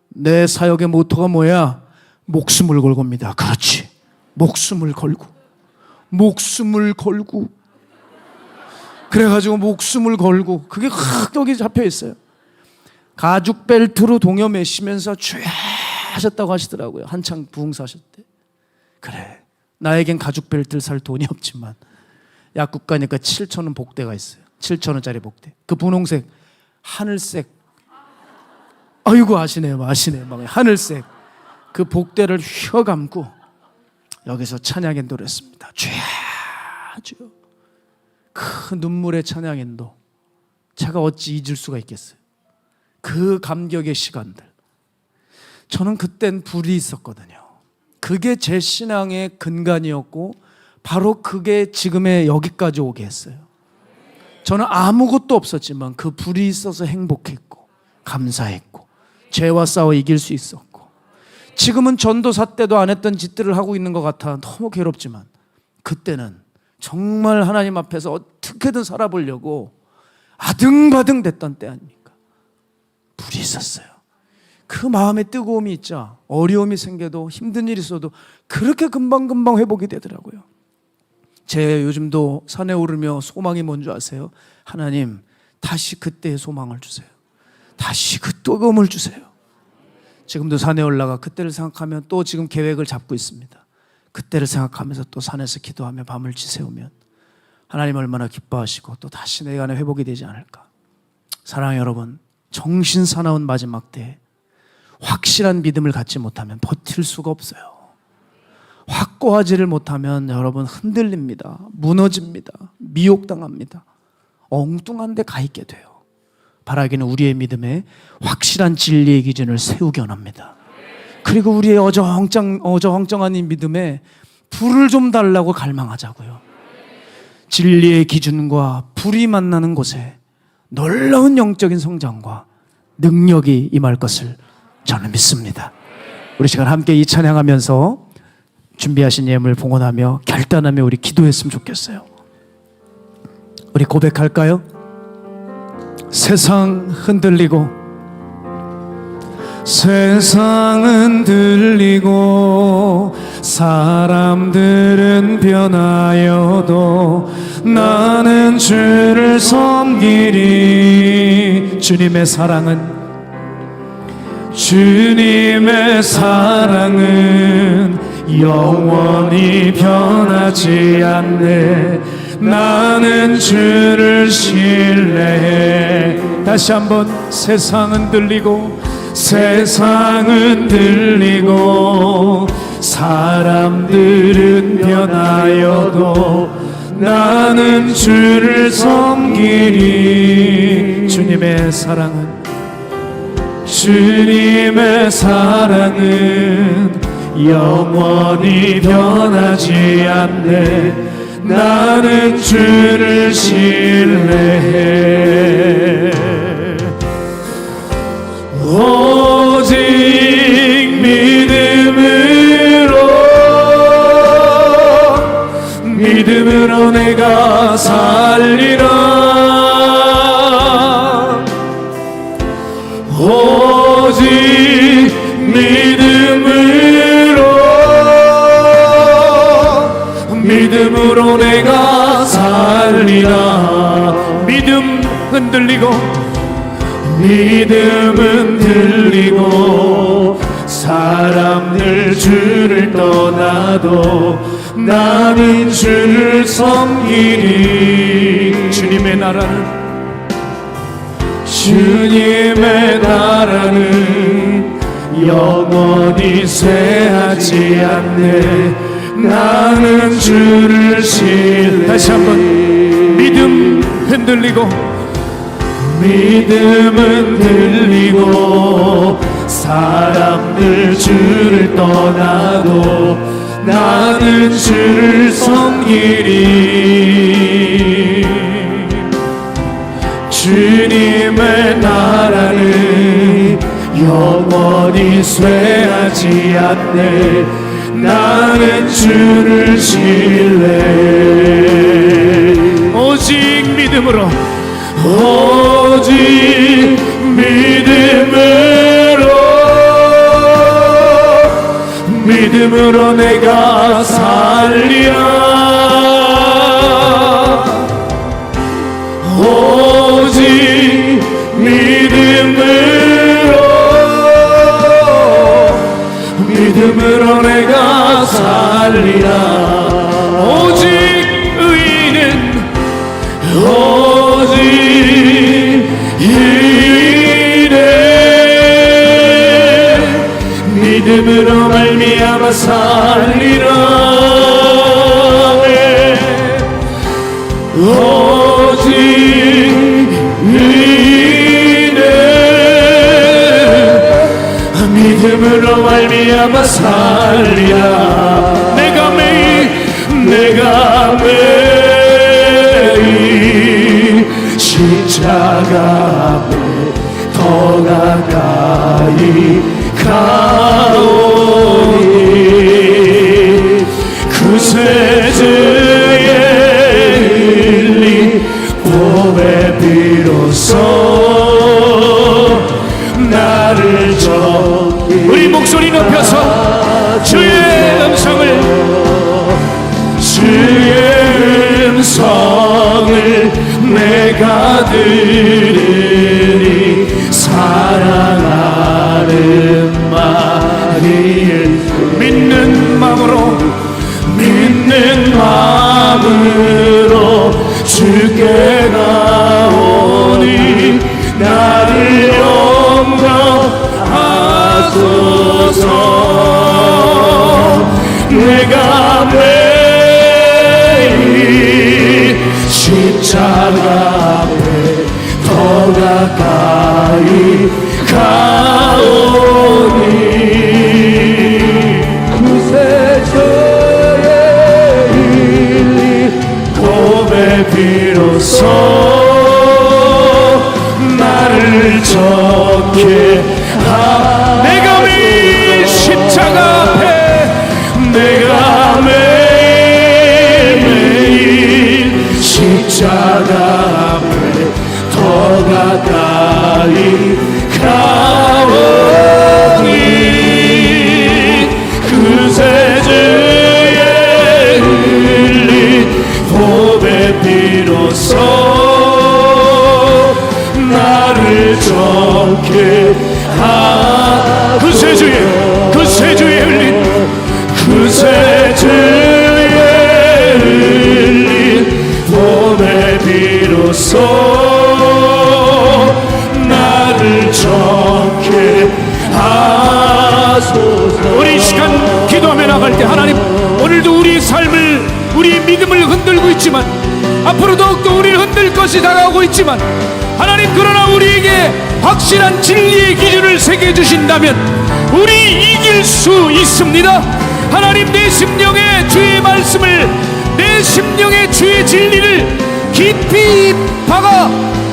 내 사역의 모토가 뭐야? 목숨을 걸고입니다. 그렇지. 목숨을 걸고 그래가지고 목숨을 걸고 그게 확 여기 잡혀 있어요. 가죽 벨트로 동여 매시면서 주야 하셨다고 하시더라고요. 한창 부흥사셨을 때. 그래, 나에겐 가죽 벨트를 살 돈이 없지만 약국 가니까 7,000원 복대가 있어요. 7,000원짜리 복대. 그 분홍색, 하늘색. 아이고 아시네요. 막 하늘색. 그 복대를 휘어감고 여기서 찬양의 노래를 했습니다. 주야 주여. 그 눈물의 찬양인도 제가 어찌 잊을 수가 있겠어요. 그 감격의 시간들. 저는 그땐 불이 있었거든요. 그게 제 신앙의 근간이었고 바로 그게 지금의 여기까지 오게 했어요. 저는 아무것도 없었지만 그 불이 있어서 행복했고 감사했고 죄와 싸워 이길 수 있었고, 지금은 전도사 때도 안 했던 짓들을 하고 있는 것 같아 너무 괴롭지만 그때는 정말 하나님 앞에서 어떻게든 살아보려고 아등바등 됐던 때 아닙니까? 불이 있었어요. 그 마음에 뜨거움이 있자 어려움이 생겨도 힘든 일이 있어도 그렇게 금방금방 회복이 되더라고요. 제 요즘도 산에 오르며 소망이 뭔지 아세요? 하나님, 다시 그때의 소망을 주세요. 다시 그 뜨거움을 주세요. 지금도 산에 올라가 그때를 생각하면 또 지금 계획을 잡고 있습니다. 그때를 생각하면서 또 산에서 기도하며 밤을 지새우면 하나님 얼마나 기뻐하시고 또 다시 내 안에 회복이 되지 않을까. 사랑하는 여러분, 정신 사나운 마지막 때에 확실한 믿음을 갖지 못하면 버틸 수가 없어요. 확고하지를 못하면 여러분 흔들립니다. 무너집니다. 미혹당합니다. 엉뚱한 데 가 있게 돼요. 바라기는 우리의 믿음에 확실한 진리의 기준을 세우기 원합니다. 그리고 우리의 어정쩡한 이 믿음에 불을 좀 달라고 갈망하자고요. 진리의 기준과 불이 만나는 곳에 놀라운 영적인 성장과 능력이 임할 것을 저는 믿습니다. 우리 시간 함께 이 찬양하면서 준비하신 예물 봉헌하며 결단하며 우리 기도했으면 좋겠어요. 우리 고백할까요? 세상 흔들리고 세상은 들리고 사람들은 변하여도 나는 주를 섬기리. 주님의 사랑은 영원히 변하지 않네. 나는 주를 신뢰해. 다시 한번. 세상은 들리고 사람들은 변하여도 나는 주를 섬기리. 주님의 사랑은 영원히 변하지 않네. 나는 주를 신뢰해. 오직 믿음으로 내가 살리라. 오직 믿음으로 내가 살리라. 믿음은 들리고 사람들 주를 떠나도 나는 주를 섬기리. 주님의 나라는 영원히 쇠하지 않네. 나는 주를 신뢰. 다시 한번. 믿음은 들리고 사람들 주를 떠나도 나는 주를 섬기리. 주님의 나라는 영원히 쇠하지 않네. 나는 주를 신뢰해. 오직 믿음으로 내가 살리라. 오직 믿음으로 믿음으로 말미암아 살리라. 오직 이는 믿음으로 말미암아 살리라. 내가 매일 십자가 앞에 더 가까이 가오니 구세주의 흘린 보배 비로소 나를 우리 목소리 높여서 주의 음성을 내가 들으니 사랑하는 마리를 믿는 마음으로 주께 나오니 나를 용서하소서. 내가 매일 십자가 앞에 더 가까이 가오니 구세주의 흘린 보배 비로소 나를 좋게 내가 매일 십자가 앞에 내가 매일 십자가 앞에 더 가까이 가오니 구세주의 흘린 보배 비로소 나를 좋게 구세주의 흘린 보배 비로소 나를 좋게 하소서. 우리 시간 기도하며 나갈 때 하나님 오늘도 우리의 삶을 우리의 믿음을 흔들고 있지만 앞으로 더욱더 우리를 흔들 것이 다가오고 있지만 하나님 그러나 우리에게 확실한 진리의 기준을 새겨주신다면 우리 이길 수 있습니다. 하나님 내 심령에 주의 말씀을 내 심령에 주의 진리를 깊이 박아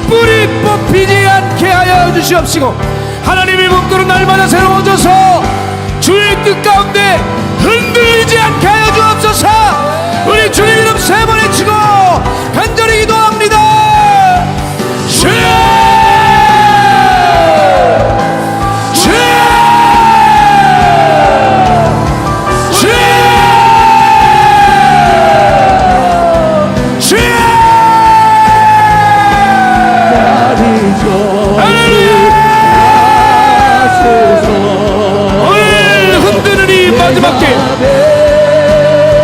뿌리 뽑히지 않게 하여 주시옵시고 하나님의 목도로 날마다 새로워져서 주의 뜻 가운데 흔들리지 않게 하여 주옵소서. 우리 주님 이름 세 번 외치고 간절히 기도합니다. 주여 마지막 때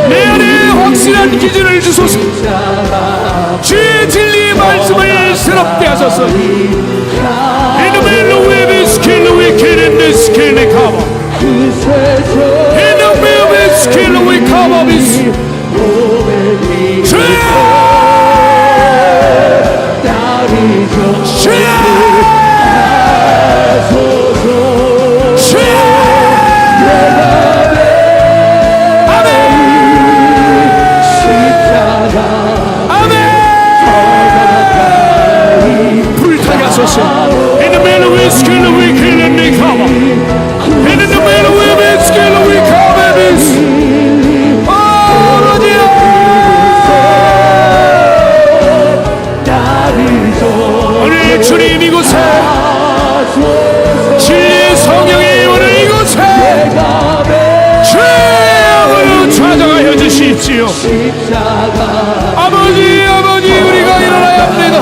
내 안에 확실한 기준을 주소서. 주의 진리의 말씀을 새롭게 하소서. 이놈의 로웨베 스킬로웨 케렌데 스킬네 카바 이놈의 스킬로웨 카바비스 주여 In the middle we skill we kill and they come. In the middle we skill we come and this. Oh, 오늘 주님 이곳에 진리의 성령이 오늘 이곳에 주의 영으로 찾아가여 주십시오. 아버지 우리가 일어나야 합니다.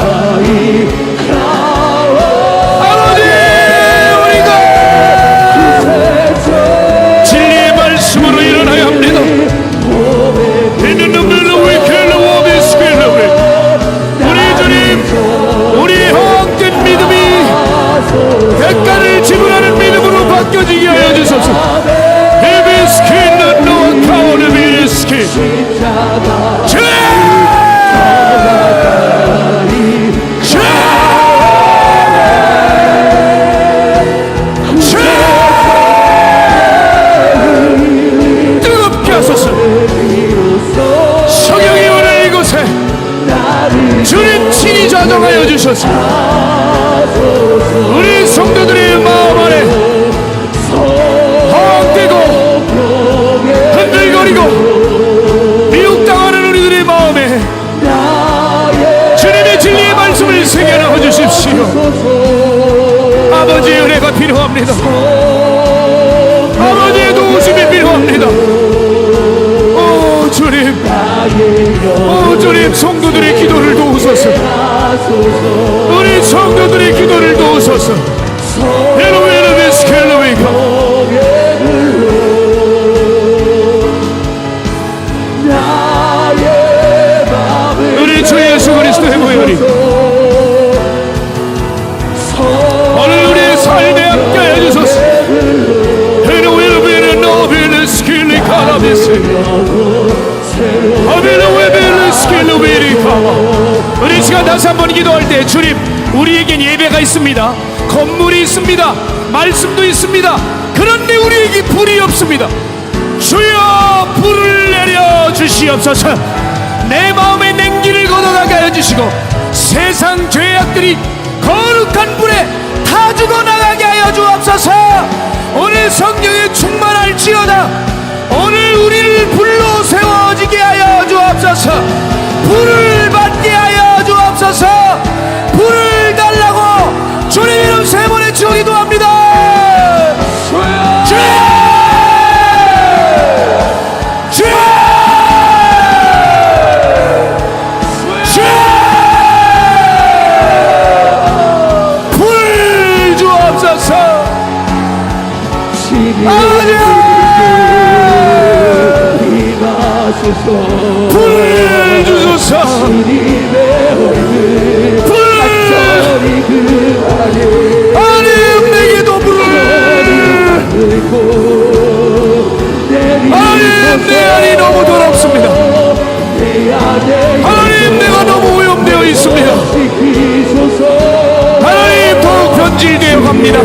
대가를 지불하는 믿음으로 바뀌어지게 하여 주소서. 뜨겁게 하소서. 성령이 오늘 이곳에 주님 친히 좌정하여 주셔서 우리 성도들의 마음 안에 허황되고 흔들거리고 미혹당하는 우리들의 마음에 주님의 진리의 말씀을 새겨넣어 주십시오. 아버지의 은혜가 필요합니다. 아버지의 도우심이 필요합니다. 오 주님, 오 주님, 성도들의 기도를 도우소서. 우리 성도들의 기도를 도우소서. 에로웨르베 스켈로웨이카. 우리 주 예수 그리스도의 보혈이 오늘 우리의 삶에 함께하여 주소서. 에로웨르베 노베르 스켈리카라베스 아벨로웨베르 스켈로베리카. 우리 시간 다시 한번 기도할 때 주님, 우리에겐 예배가 있습니다. 건물이 있습니다. 말씀도 있습니다. 그런데 우리에게 불이 없습니다. 주여 불을 내려 주시옵소서. 내 마음의 냉기를 걷어나게 하여 주시고 세상 죄악들이 거룩한 불에 타 죽어나가게 하여 주옵소서. 오늘 성령에 충만할지어다. 오늘 우리를 불로 세워지게 하여 주옵소서. 불을 받게 하여 주옵소서. 불을 달라고 주님 이름 세 번에 치워 기도합니다. 주여! 주여! 주여! 불 주옵소서. 아버지! 불 주소서. 불! 하나님 내게도 불을. 하나님 내 안이 너무 더럽습니다. 하나님 내가 너무 오염되어 있습니다. 하나님 더욱 변질되어 갑니다.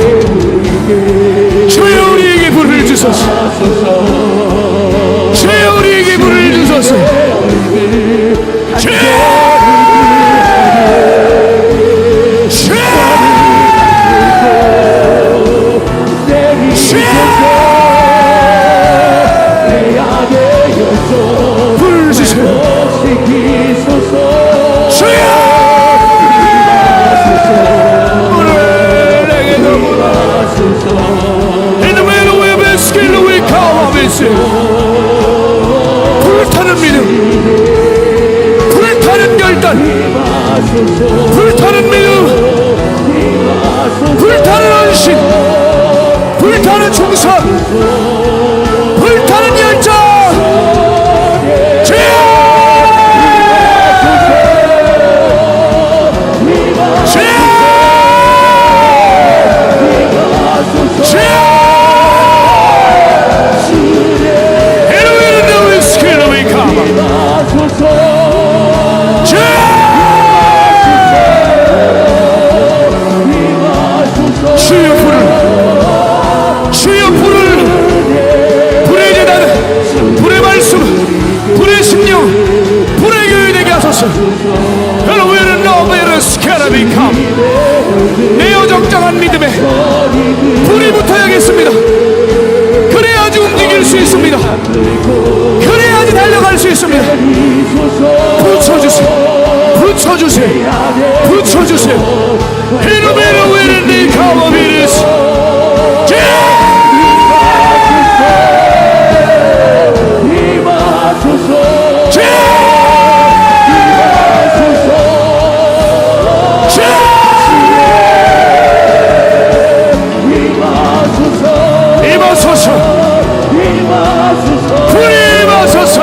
주여 우리에게 불을 주소서. 주여 우리에게 불을 주소서. 주여! 주여! 불 주세요. 주여! 불을 내게 너무나 에노멜로웨 베스킬로웨 카와베스. 불타는 믿음, 불타는 결단, 불타는 믿음, 불타는 헌신, 불타는 충성, 불타는 열정. 주여! 주여! 주여! 에로웨르노웨 스켈로웨 카마. 주여 불을, 주여 불을, 불의 재단, 불의 말씀, 불의 심령, 불의 교회 되게 하소서. 에로웨르 노베르 스케라비캄. 내 어정쩡한 믿음에 불이 붙어야겠습니다. 그래야지 움직일 수 있습니다. 그래야지 달려갈 수 있습니다. 붙여주세요. 붙여주세요. 붙여주세요. 히노베르 웨르니 카와비르스. 임하소서. 불이 임하소서.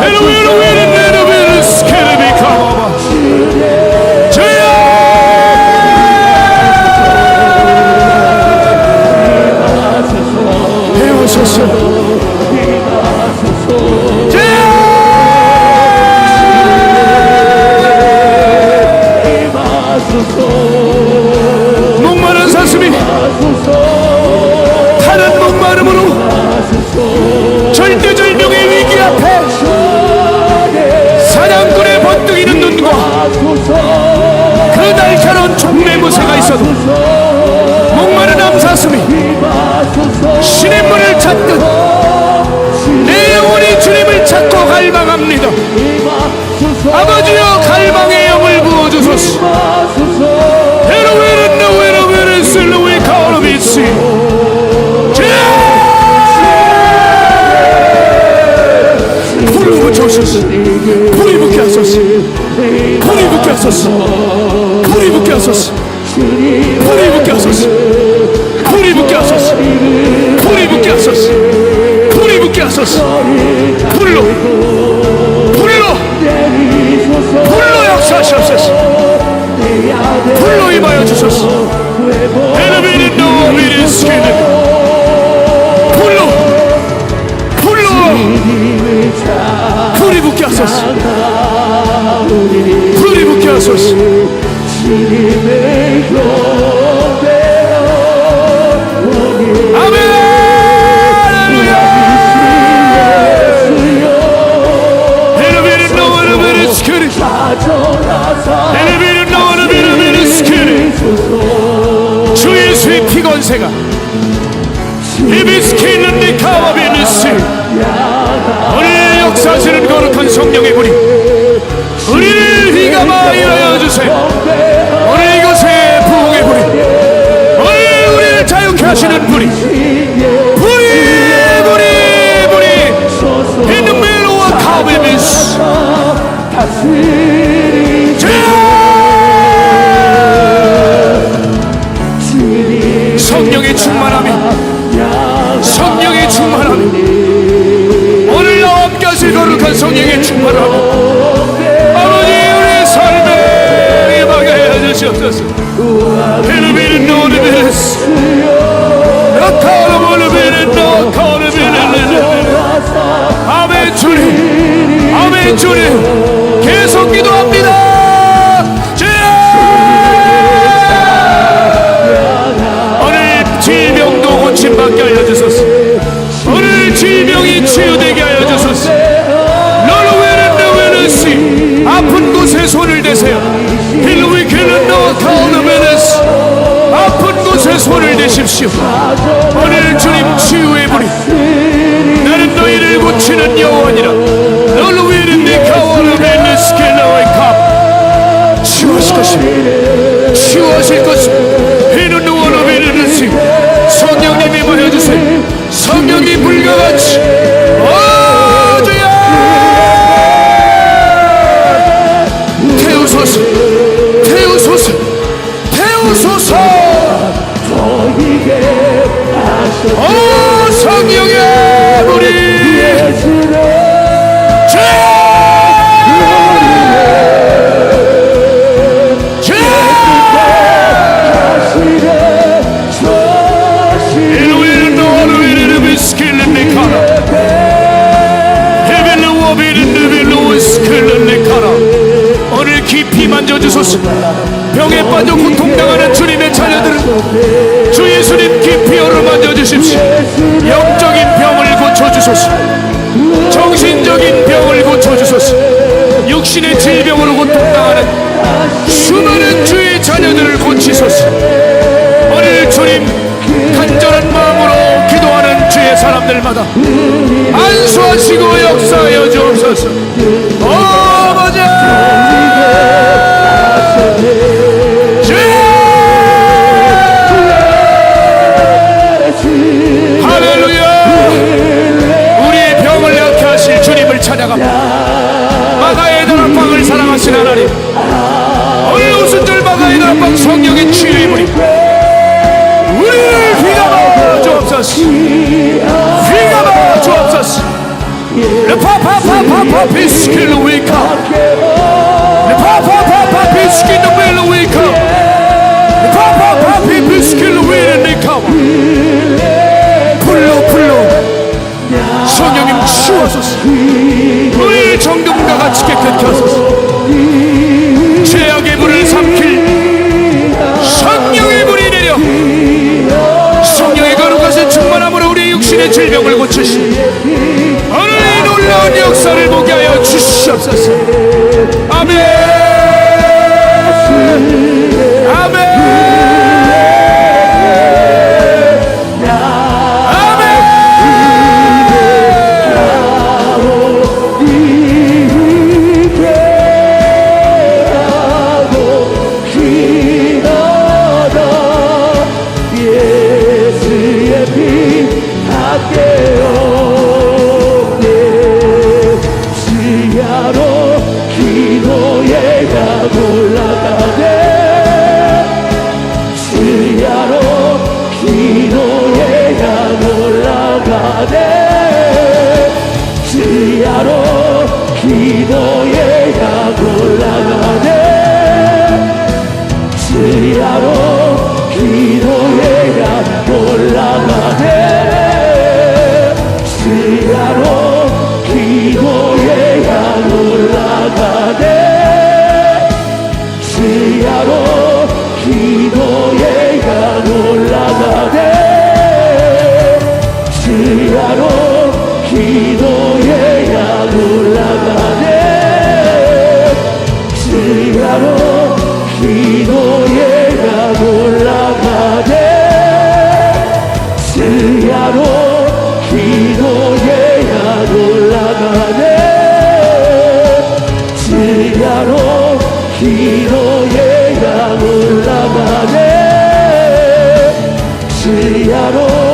에로웨르 웨르네르베르 스케르비 카와바. 주여! 그 날카로운 총매무새가 있어도 목마른 암사슴이 신의 문을 찾듯 내 영혼이 주님을 찾고 갈망합니다. 아버지여 갈망의 영을 부어주소서. 헤로웨는 너웨로웨는 슬로웨 가오르비시 불을 붙여주소서. 불이 붙게 하소서. 불이 붙게 하소서. 불이 붙게 하소서. 불이 붙게 하소서. 불이 붙게 하소서. 불이 붙게 하소서. 불이 붙게 하소서. 불로 역사하시옵소서. 불로 임하여 주소서. 에르비는 노비는 스케는 불로 불이 붙게 하소서. 불이 붙게 하소서. 아멘. 에르비는 노비는 스케는 에르비는 노비는 스케는 주 예수의 피건세가 이비스케는 니카와비니스 오늘 역사하시는 거룩한 성령의 불이 우리를 휘감아 일하여 주세요. 오늘 이곳에 부흥의 불이 오늘 우리를 자유케 하시는 불이 이누멜로와 카베미스 성령의 충만함이 오늘 나와 함께 하실 거룩한 성령의 충만함이 아버지 우리의 삶에 임하게 해 주시옵소서. 헬비는 노르베스 아멘 주님 아멘 주님 계속 기도합니다. 오늘 질병도 고침받게 하여 주소서. 오늘 질병이 치유되게 하여 주소서. 너르웨르너웨르시 아픈 곳에 손을 대세요. 힐루위킬르노카오르베르스 아픈 곳에 손을 대십시오. 오늘 주님 치유의 불이 나는 너희를 고치는 여호와니라. 너르웨르니카오르베르스킬러웨캅 치유하실 것입니다. 치유하실 것입니다. 히누누오르베르르시 성령님 임하여 주세요. 성령님 불같이 주여 태우소서 태우소서 태우소서. 오 성령의 불이 오늘 깊이 만져주소서. 병에 빠져 고통당하는 주님의 자녀들은 주 예수님 깊이 열어 만져주십시오. 영적인 병을 고쳐주소서. 정신적인 병을 고쳐주소서. 육신의 질병으로 고통당하는 수많은 주의 자녀들을 고치소서. 오늘 주님 간절한 마음으로 기도하는 주의 사람들마다 안수하시고 역사하여 주옵소서. 아버지 할렐루야. 우리의 병을 낫게 하실 주님을 찬양합니다. 마가의 다락방을 사랑하신 하나님, 오늘 오순절 마가의 다락방 성령의 치유의 불이 우리를 휘감아 주옵소서. 휘감아 주옵소서. 파파파파파 비스킬로 위카 파파파파 비스킬로 벨로 위카 파파파파 비스킬로 위카 불로 성령님 치워소서. 우리를 정금과 같이 깨끗게 하소서. 죄악의 불을 삼킬 성령의 불이 내려 성령의 거룩하신 충만함으로 우리의 육신의 질병을 고치시오. 오늘 이 놀라운 역사를 보게 하여 주시옵소서. 아멘. 올라가네 주야로 기도의 향 올라가네 주야로 기도의 향 올라가네 주야로 기도의 향 올라가네 주야로 기도의 향 올라가네 주야로 기도의 향 올라가네 주야로 기도의 향 올라가네 주야로 기도의 향 올라가네 주야로 기도의 향 올라가네 주야로 기도의 향 올라가네 주야로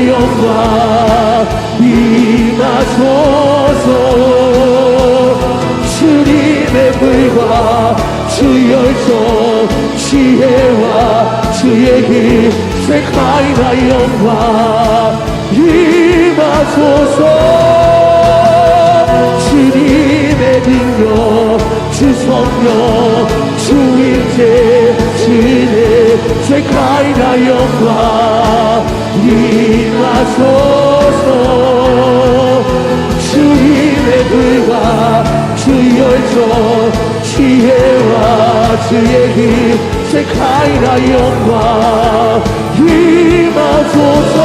영광 임하소서 주님의 불과 주 열정 지혜와 주의 힘 세카이나 영광 임하소서 주님의 능력 주 성령 주 임재 주의 세카이나 영광 임하소서 주님의 불과 주 열정 지혜와 주의 힘 세카이나 영광 임하소서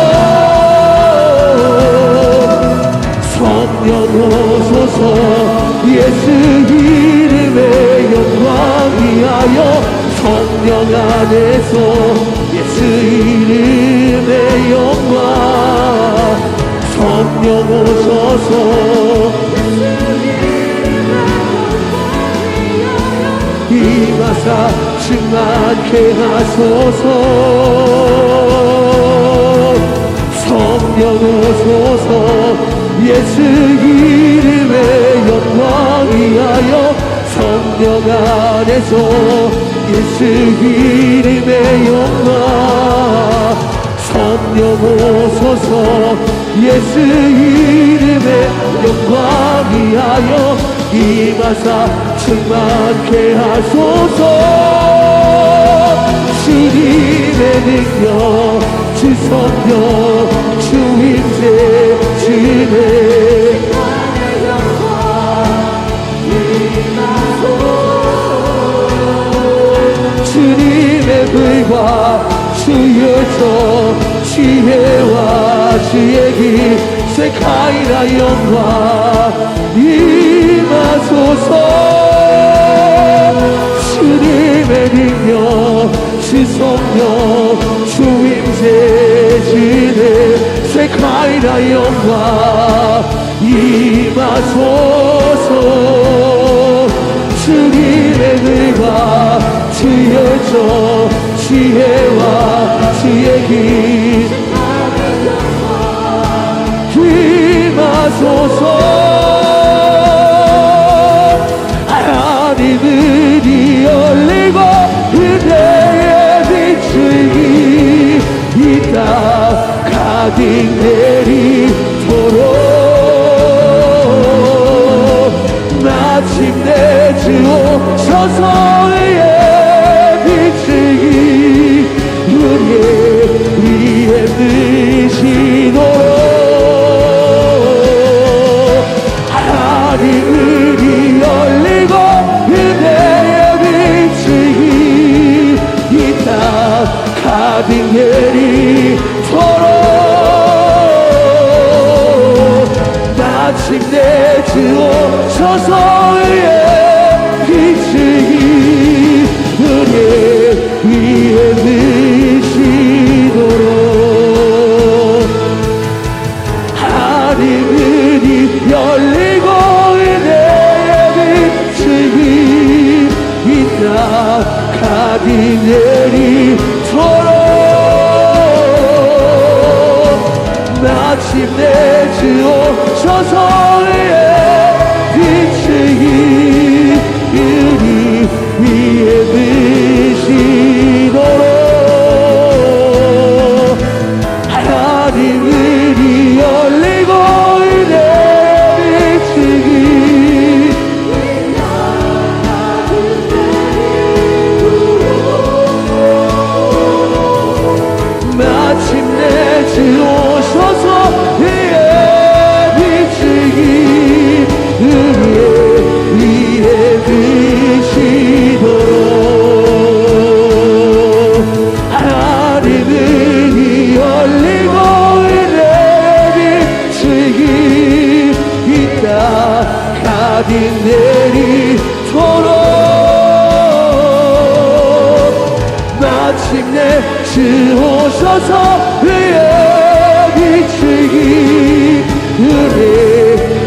성령 오소서 예수 이름의 영광 위하여 성령 안에서 예수 이름의 영광 성령 오소서 임하사 충만케 하소서 성령 오소서 예수 이름의 영광 위하여 성령 안에서 예수 이름의 영광 성령 오소서 예수 이름의 영광 위하여 임하사 충만케 하소서 주님의 능력 주 성령 주 임재 임재지네 주님의 불과 주의 저 지혜와 주의 길 세카이라 영광 임하소서 주님의 능력 주 성령 주 임재지네 세카이라 영광 임하소서 주님의 능과 주의 저 지혜와 주의 길 임하소서 하나님은 열리고 그대의 빛이 이 땅 가득 내리도록 마침내 주 오셔서 의의 빛이 우리의 위에 드시도록 하나님이 열리고 그대의 빛이 이 땅 가득 내리도록 마침내 주 오셔서 의의 빛이 우리의 위에 드시도록 하늘이 열리고 은혜의 빛이 이 땅 가득 내리도록 마침내 주 오셔서 의의 빛이 우리 위에 드시도록 하나님이 열리고 은혜의 빛이 마침내 주 오셔서 의의 빛이 우리의 위에 드시도록 하나님이 열리고 은혜의 빛이 이 땅 가득 내리도록 마침내 주 오셔서 의의 빛이 우리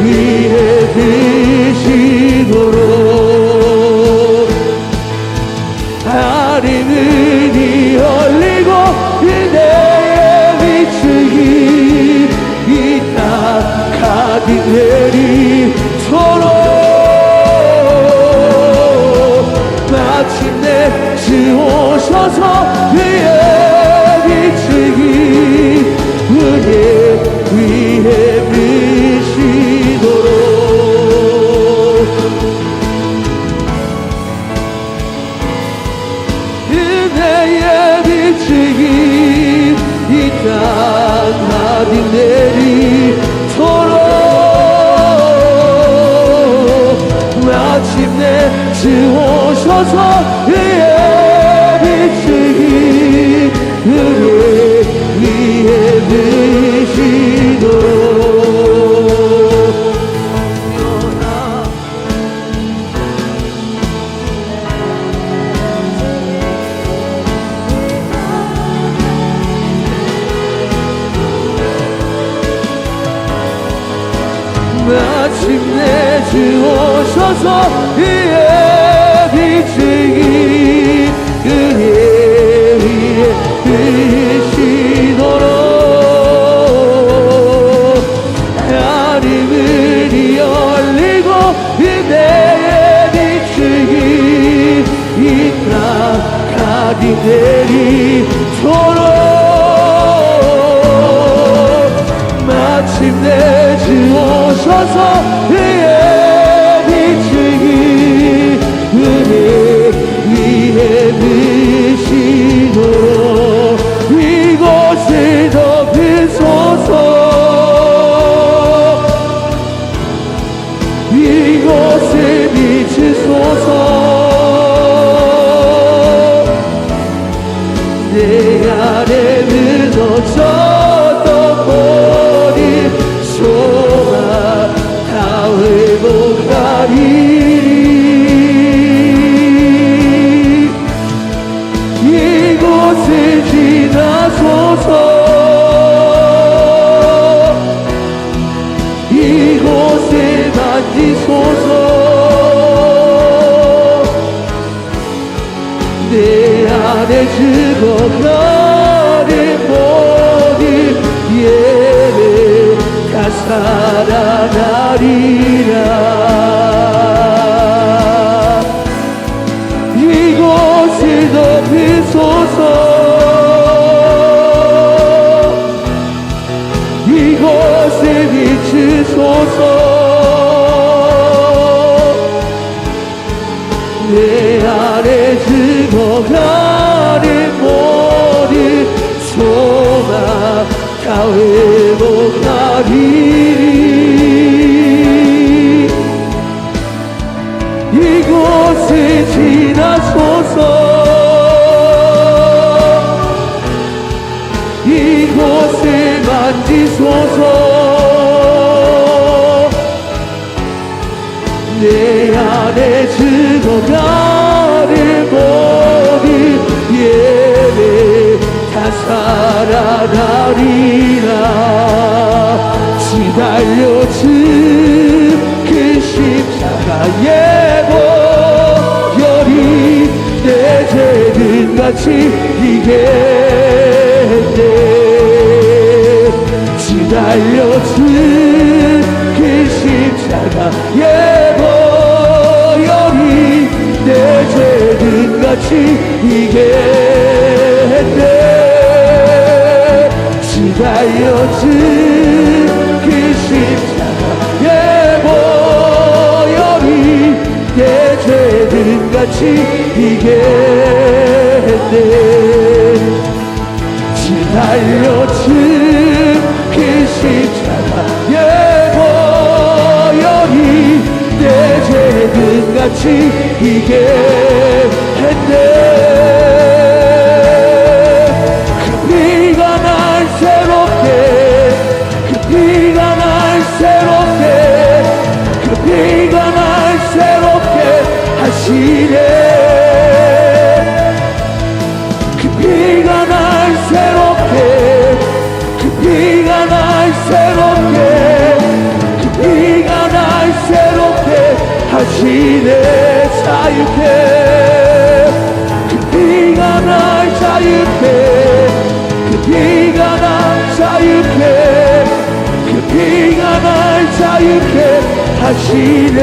위에 드시도록 하늘이 열리고 그대의 빛이 이 땅 가득 내리도록 마침내 주 오셔서 그의 빛이 우리 위에 비시도록 은혜의 빛이 이 땅 가득 내리도록 마침내 주 오셔서 그의 빛이 우리 위에 비시도록 마침내 주 오셔서 그의 빛이 그의 위에 비시도록 하늘이 열리고 그대의 빛이 이 땅 가득 내리도록 마침내 주 오셔서 그의 빛이 우리 위에 드시도록 이곳을 덮으소서 이곳을 덮으소서 이곳을 비추소서 내 안에 죽어가는 모든 소망 다 회복하리니 이곳을 지나소서 이곳을 만지소서 내 안에 죽어가는 모든 예배 다 살아나리라 지달려 그 십자가의 보혈이 내 죄등같이 이겠네 지달려 그 십자가의 보혈이 내 죄등같이 이겠네 지달려 그 십자가의 보혈이 내 죄등같이 이겠네 지달려 그 십자가의 보혈이 내 죄등같이 이겠네 그 피가 날 새롭게 그 피가 날 새롭게 그 피가 날 새롭게 하시네 그 피가 날 새롭게 그 피가 날 새롭게 그 피가 날 새롭게 하시네 자유케 그 피가 날 자유케 그 피가 날 자유케 그 피가 날 자유케 하시네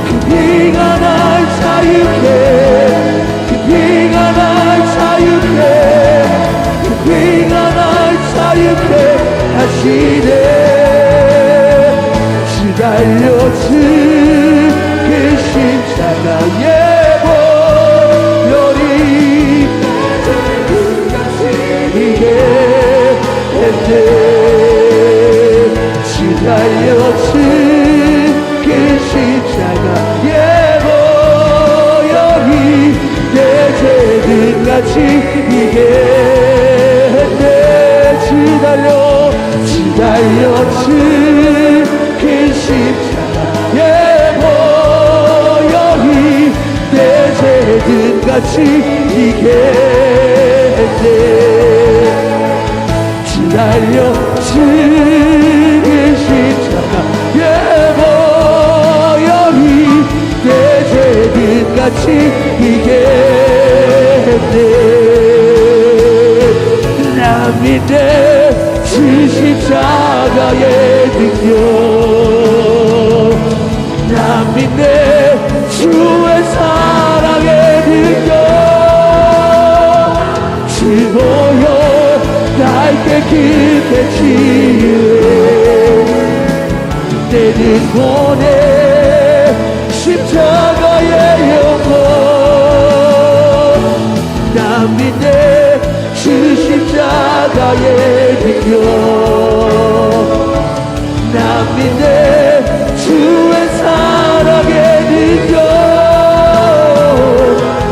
그 피가 날 자유케 그 피가 날 자유케 그 피가 날 자유케 하시네 지달려 그 십자가의 보혈이 이겠네 지달려 그 십자가의 보혈이 내 죄등같이 이겠네 지달려 그 십자가의 보혈이 내 죄등같이 이겠네 지달려 그 십자가의 보혈이 내 죄등같이 이겠네 나 믿네 그 십자가의 능력 나 믿네 주의 사랑의 능력 주 보혈 날개 깊게 치유해 내는 보내 십자가의 영광 나 믿네 주 십자가의 능력 나 믿네 주의 사랑의 능력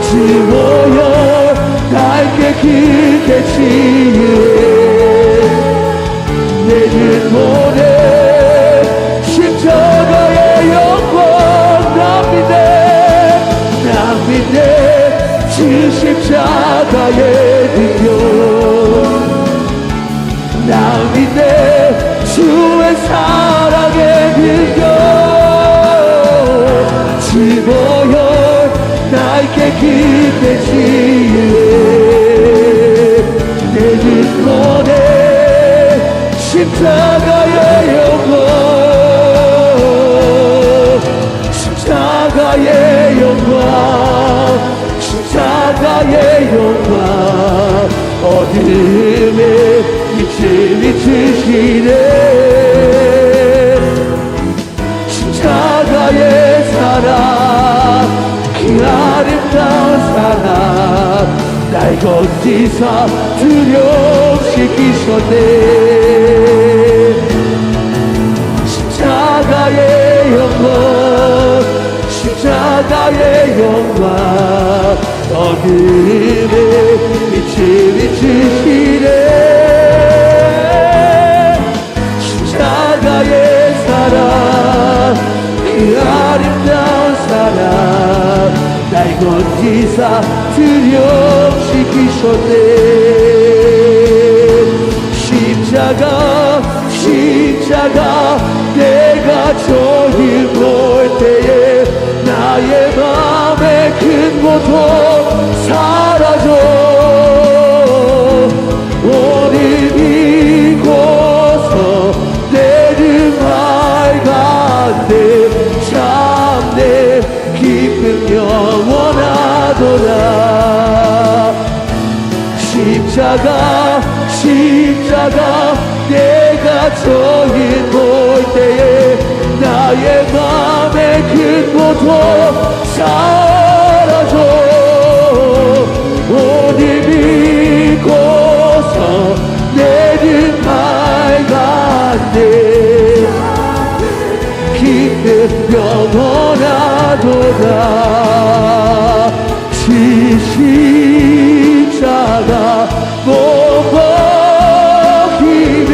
주 보혈 날개 깊게 치유해 내는 보내 십자가의 영광 나 믿네 주 십자가의 능력 나 믿네 주의 사랑의 능력 주 보혈 날개 깊게 치유해 내는 보내 십자가의 날 건지사 두렵시키셨네. 십자가의 영광 십자가의 영광 어둠에 빛을 비추시네. 십자가의 사랑 그 아름다운 사랑 날 건지사 두렵시키셨네. 십자가 내가 저기 볼 때에 나의 맘의 큰 고통 사라져. 오늘 이곳서 내는 맑았네. 참내 기쁨 영원하도다. 십자가 내가 저기 볼 때에 나의 맘의 큰 고통 사라져. 오늘 믿고서 내는 밝았네. 기쁨 영원하도다. 십자가 몸과 힘이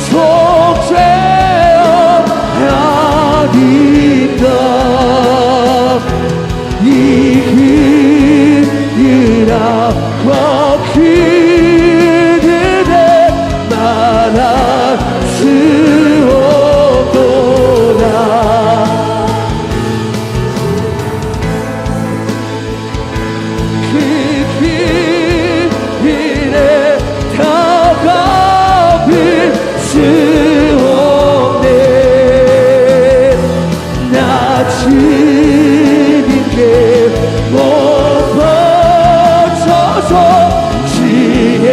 속죄하니까 이 길이라 그들의 말할 수 없도다. 그 길에 다가올 수 없네. 나 주님께 못 바쳐서 주의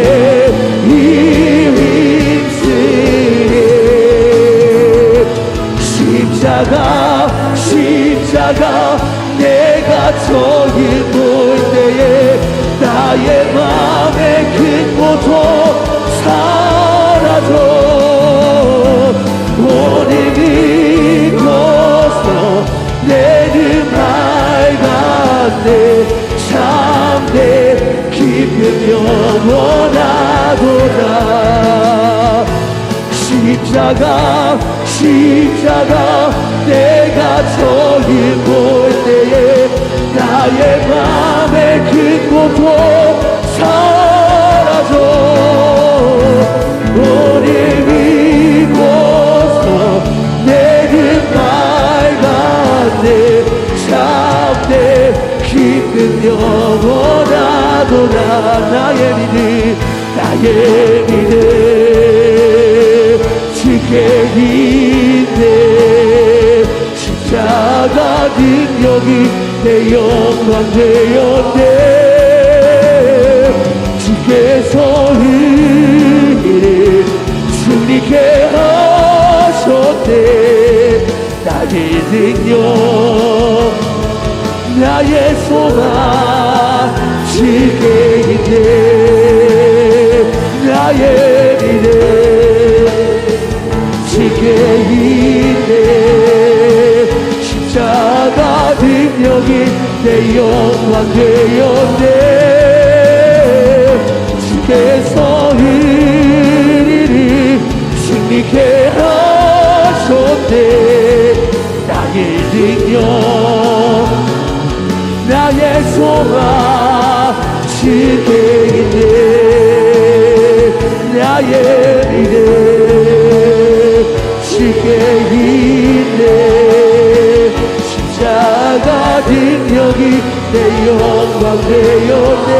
힘쓰네. 십자가 내가 저기 볼 때에 나의 맘의 큰 고통 사라져. 오늘 이곳서 내는 밝았네. 참내 기쁨 영원하도다. 십자가 내가 저기 볼 때에 나의 맘의 큰 고통 사라져. 오늘 이곳서 내는 밝았네. 참내 기쁨 영원하도다. 나의 믿음 지게 있네. 십자가 능력이 내 영광 되었네. 주께서 의를 승리케 하셨네. 나의 능력 나의 소망 지게 있네. 나의 미래 지게 있네. 십자가 능력이 내 영광 되었네. 주께서 의리를 승리케 하셨네. 나의 능력 나의 소망 지게 있네. 나의 미래 지게 있네. 십자가 능력이 내 영광 되었네.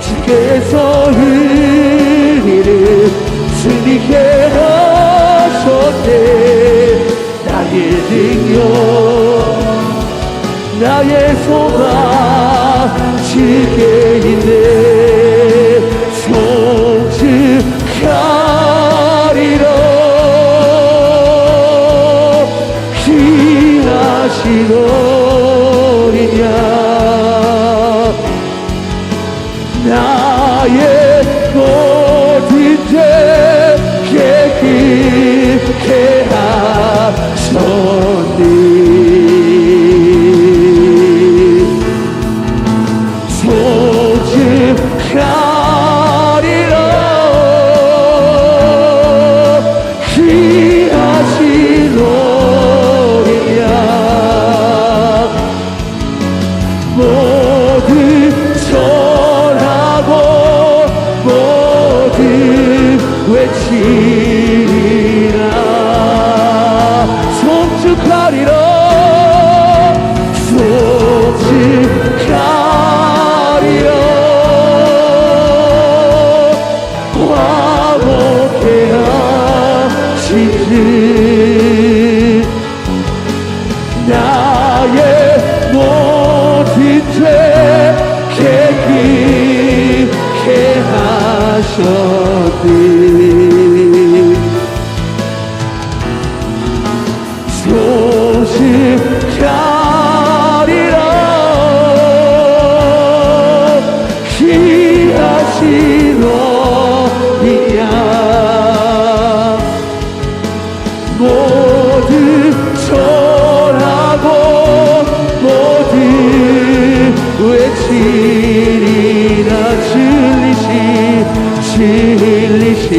주께서 의리를 승리케 하셨네. 나의 능력 나의 소망 지게 있네. 송축하리라 귀하시노리냐. 나의 모든 죄 깨끗게 하셨니 소중하리라 귀하신 어린 양 모든 절하고 모든 외치리라 송축하리라 송축하리라 화목해 하시지 나의 모든 죄 깨끗게 하셨니 소식하리라 귀하신 어린 양 모든 절하고 모든 외치리라 진리시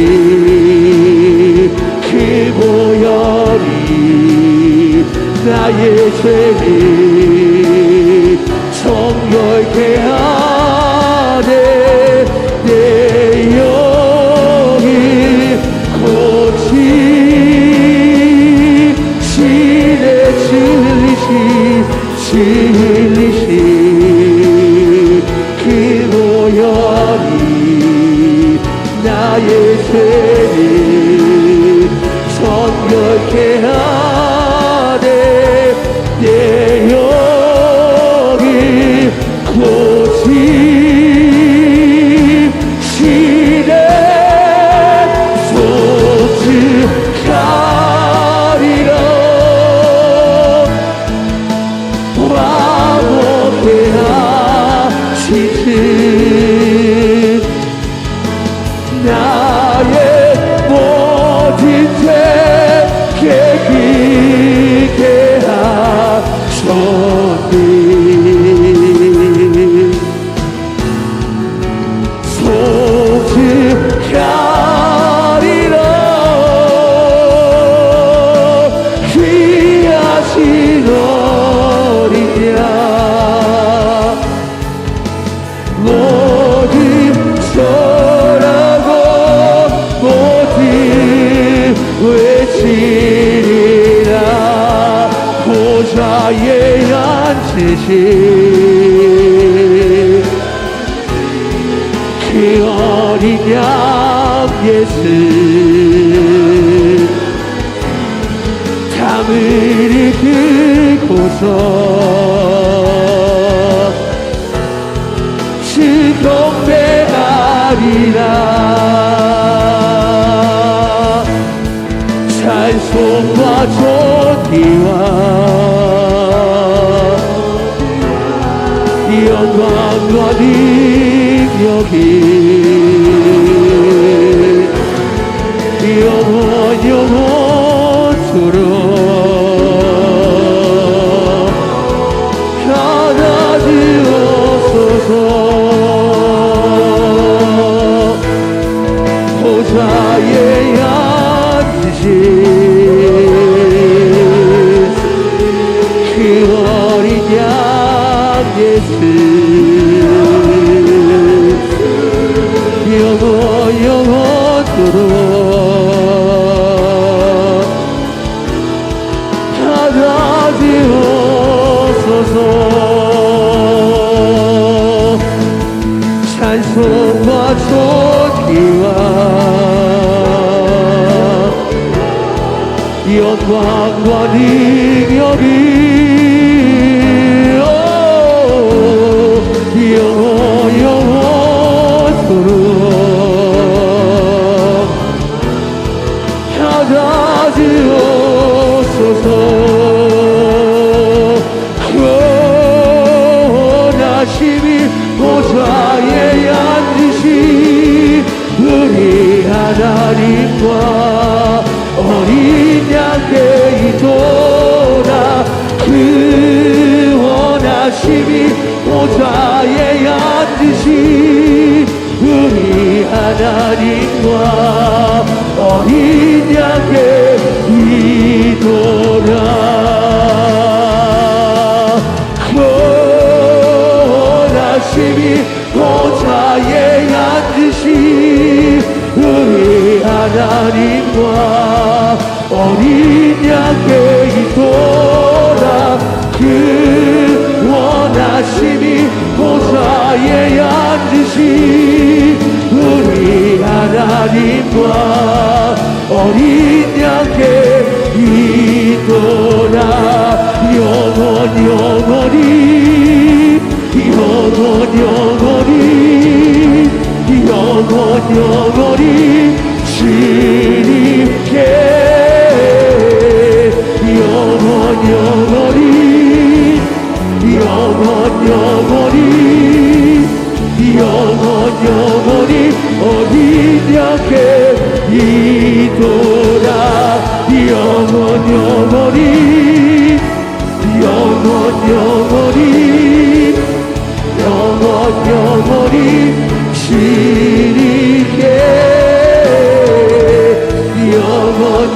그 보혈이 나의 죄를 정결케 하네 내 영이 고치시네 진리시 그 보혈이 나의 죄를 정결케 하네 내 영이 고치시네 소축하리라 화목해 하시지 나의 모든 죄 깨끗게 하셨니 소축하리라 귀하신 어린 양 모든 절하고 모든 외치리라 보좌에 앉으신 그 어린 양 예수 담을 이끌고서 즐겁게하리라 찬송과 존귀와 영광과 능력이 영원토록 받아주옵소서 보좌에 앉으신 그 어린 양 예수 영원토록 받아주옵소서 찬송과 존귀와 영광과 능력이 영원토록 받아주옵소서 원하심이 보좌에 하나님과 어린 양의 이도라 원하심이 보좌에 앉으시 우리 하나님과 어린 양의 이도라 그 원하심이 보좌에 앉으시 우리 하나님과 어린 양의 이도라 영원히 주님께 영원히 어린 양의 이도라 영원히 주님께 영원히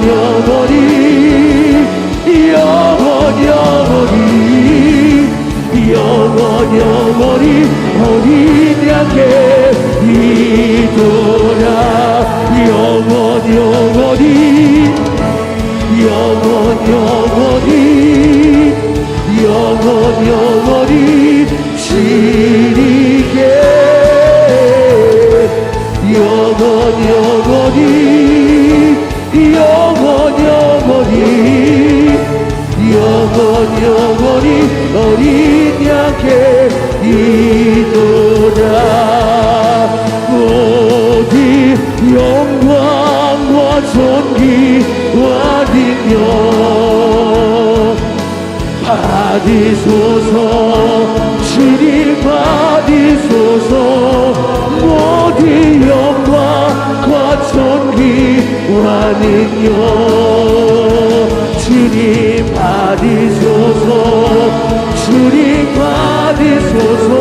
어린 양의 이도라 영원히 주님께 영원히 어린 양의 이도라 모든 영광과 존귀와 능력 받으소서 주님 받으소서 모든 영광과 존귀와 능력 주님 받으소서 주님 받으소서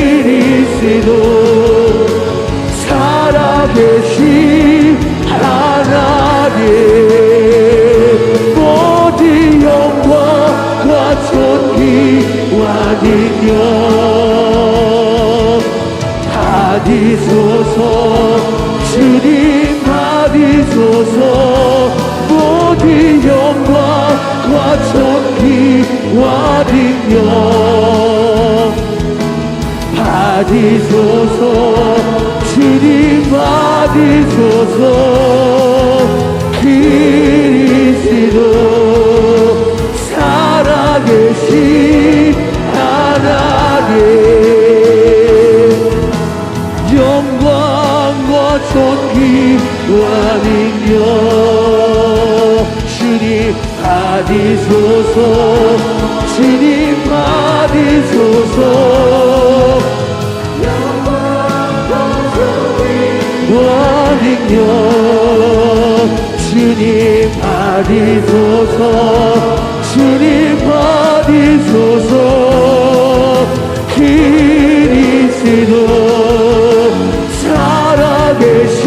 그리스도 살아계신 하나님 모든 영광과 존귀와 능력 받으소서 주님 받으소서 모든 영광과 존귀와 능력 받으소서 주님 받으소서 그리스도 살아계신 하나님 영광과 존귀와 능력 주님 받으소서 주님 받으소서 영광과 존귀와 능력 주님 받으소서 주님 받으소서 그리스도 살아계신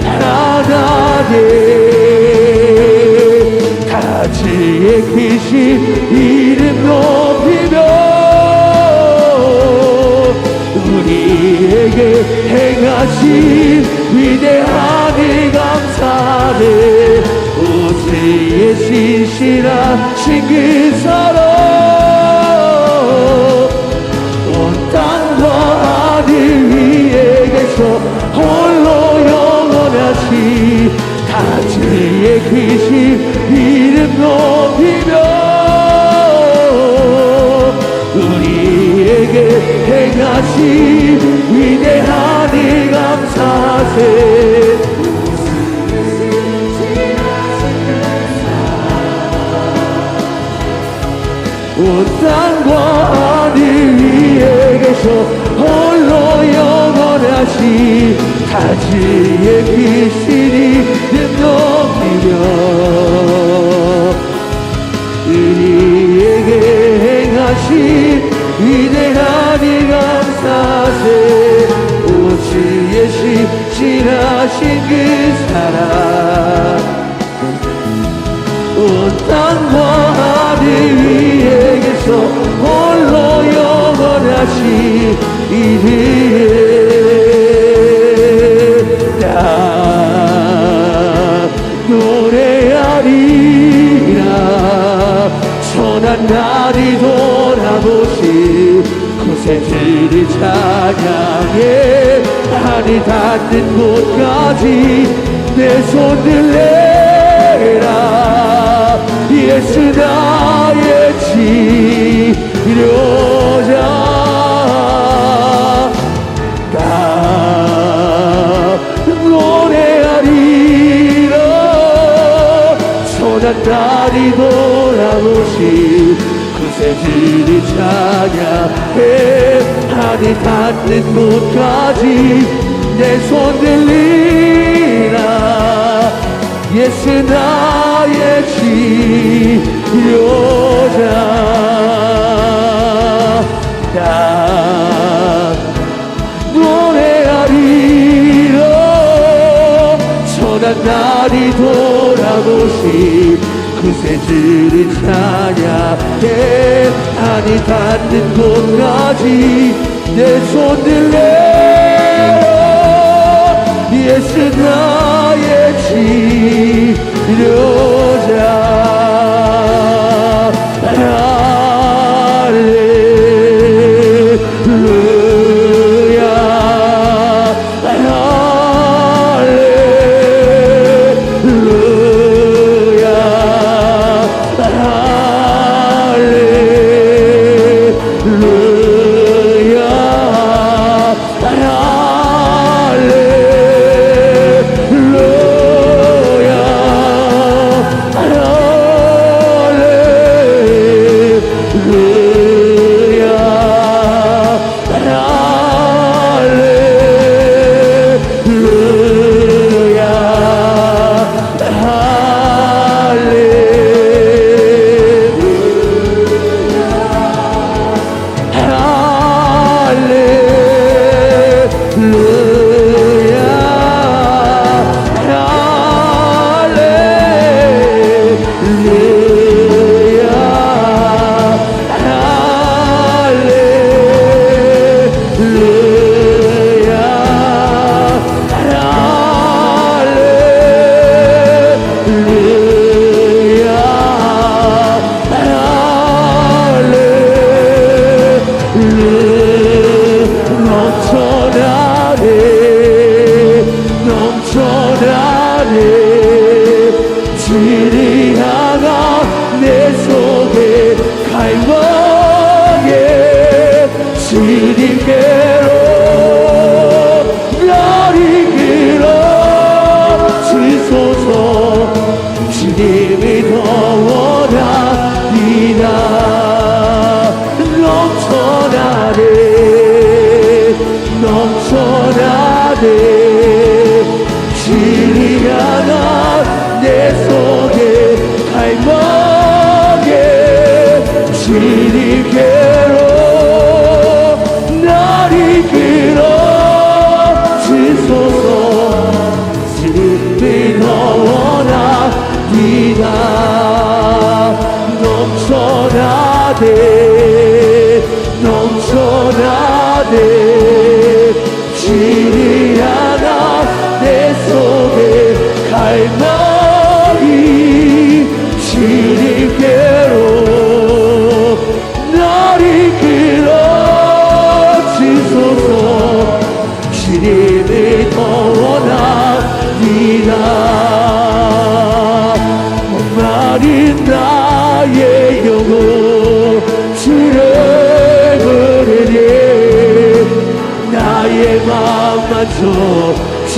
하나님 다지의 크신 이름 높이며 우리에게 행하신 위대한 일 감사하네 우리의 신실하신 그 사랑 온 땅과 하늘 위에 계셔 홀로 영원하시 다주의 크신 이름 높이며 우리에게 행하신 위대한 일 감사하세 온 땅과 하늘 위에 계셔 홀로 영원하시 다주의 크신 이름 높이며 우리에게 행하신 위대한 일 감사하세 대신하신 그 사랑 온 땅과 하늘 위에게서 홀로 영원하신 이름에 나 노래하리라 선한 날이 돌아보시 곳에 들을 찬양해 하늘 닿는 곳까지 내 손을 내라 예수 나의 치료자 나 노래하리라 선한 날이 돌아오시 그새 들을 찬양해 하늘 닿는 곳까지 내 손 들리라 예수 나의 치료자 나 노래하리라 선한 날이 돌아오시 그새 들은 찬양해 하늘 닿는 곳까지 내 손들 내어 예수 나의 치료자 할렐루야 할렐루야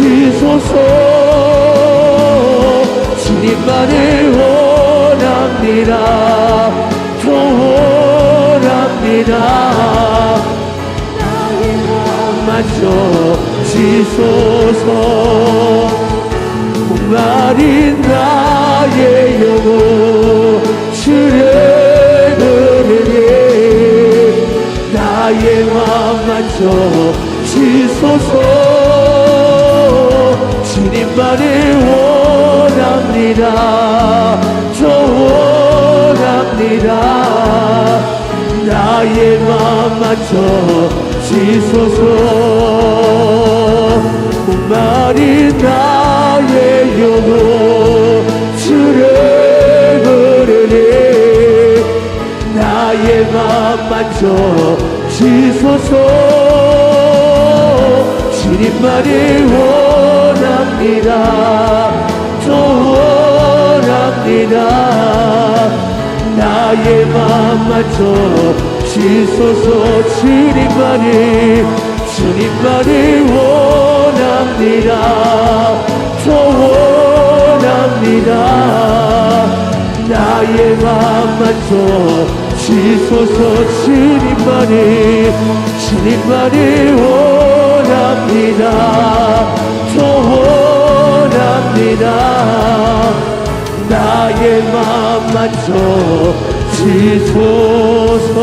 주소서 주님만을 원합니다 더 원합니다 나의 마음마저 주소서 목마른 나의 영혼 주를 부르니 나의 마음마저 주소서 주님만을 원합니다. 저 원합니다. 나의 맘 맞춰 지소서. 목마른 나의 영혼 주를 부르니 나의 맘 맞춰 지소서. 주님만을 원합니다. 더 원합니다. 나의 맘 맞춰 지소서. 주님만을 원합니다. 더 원합니다. 나의 맘 맞춰 지소서. 주님만을 원합니다. 더 원합니다. 나의 맘 맞춰 지소서.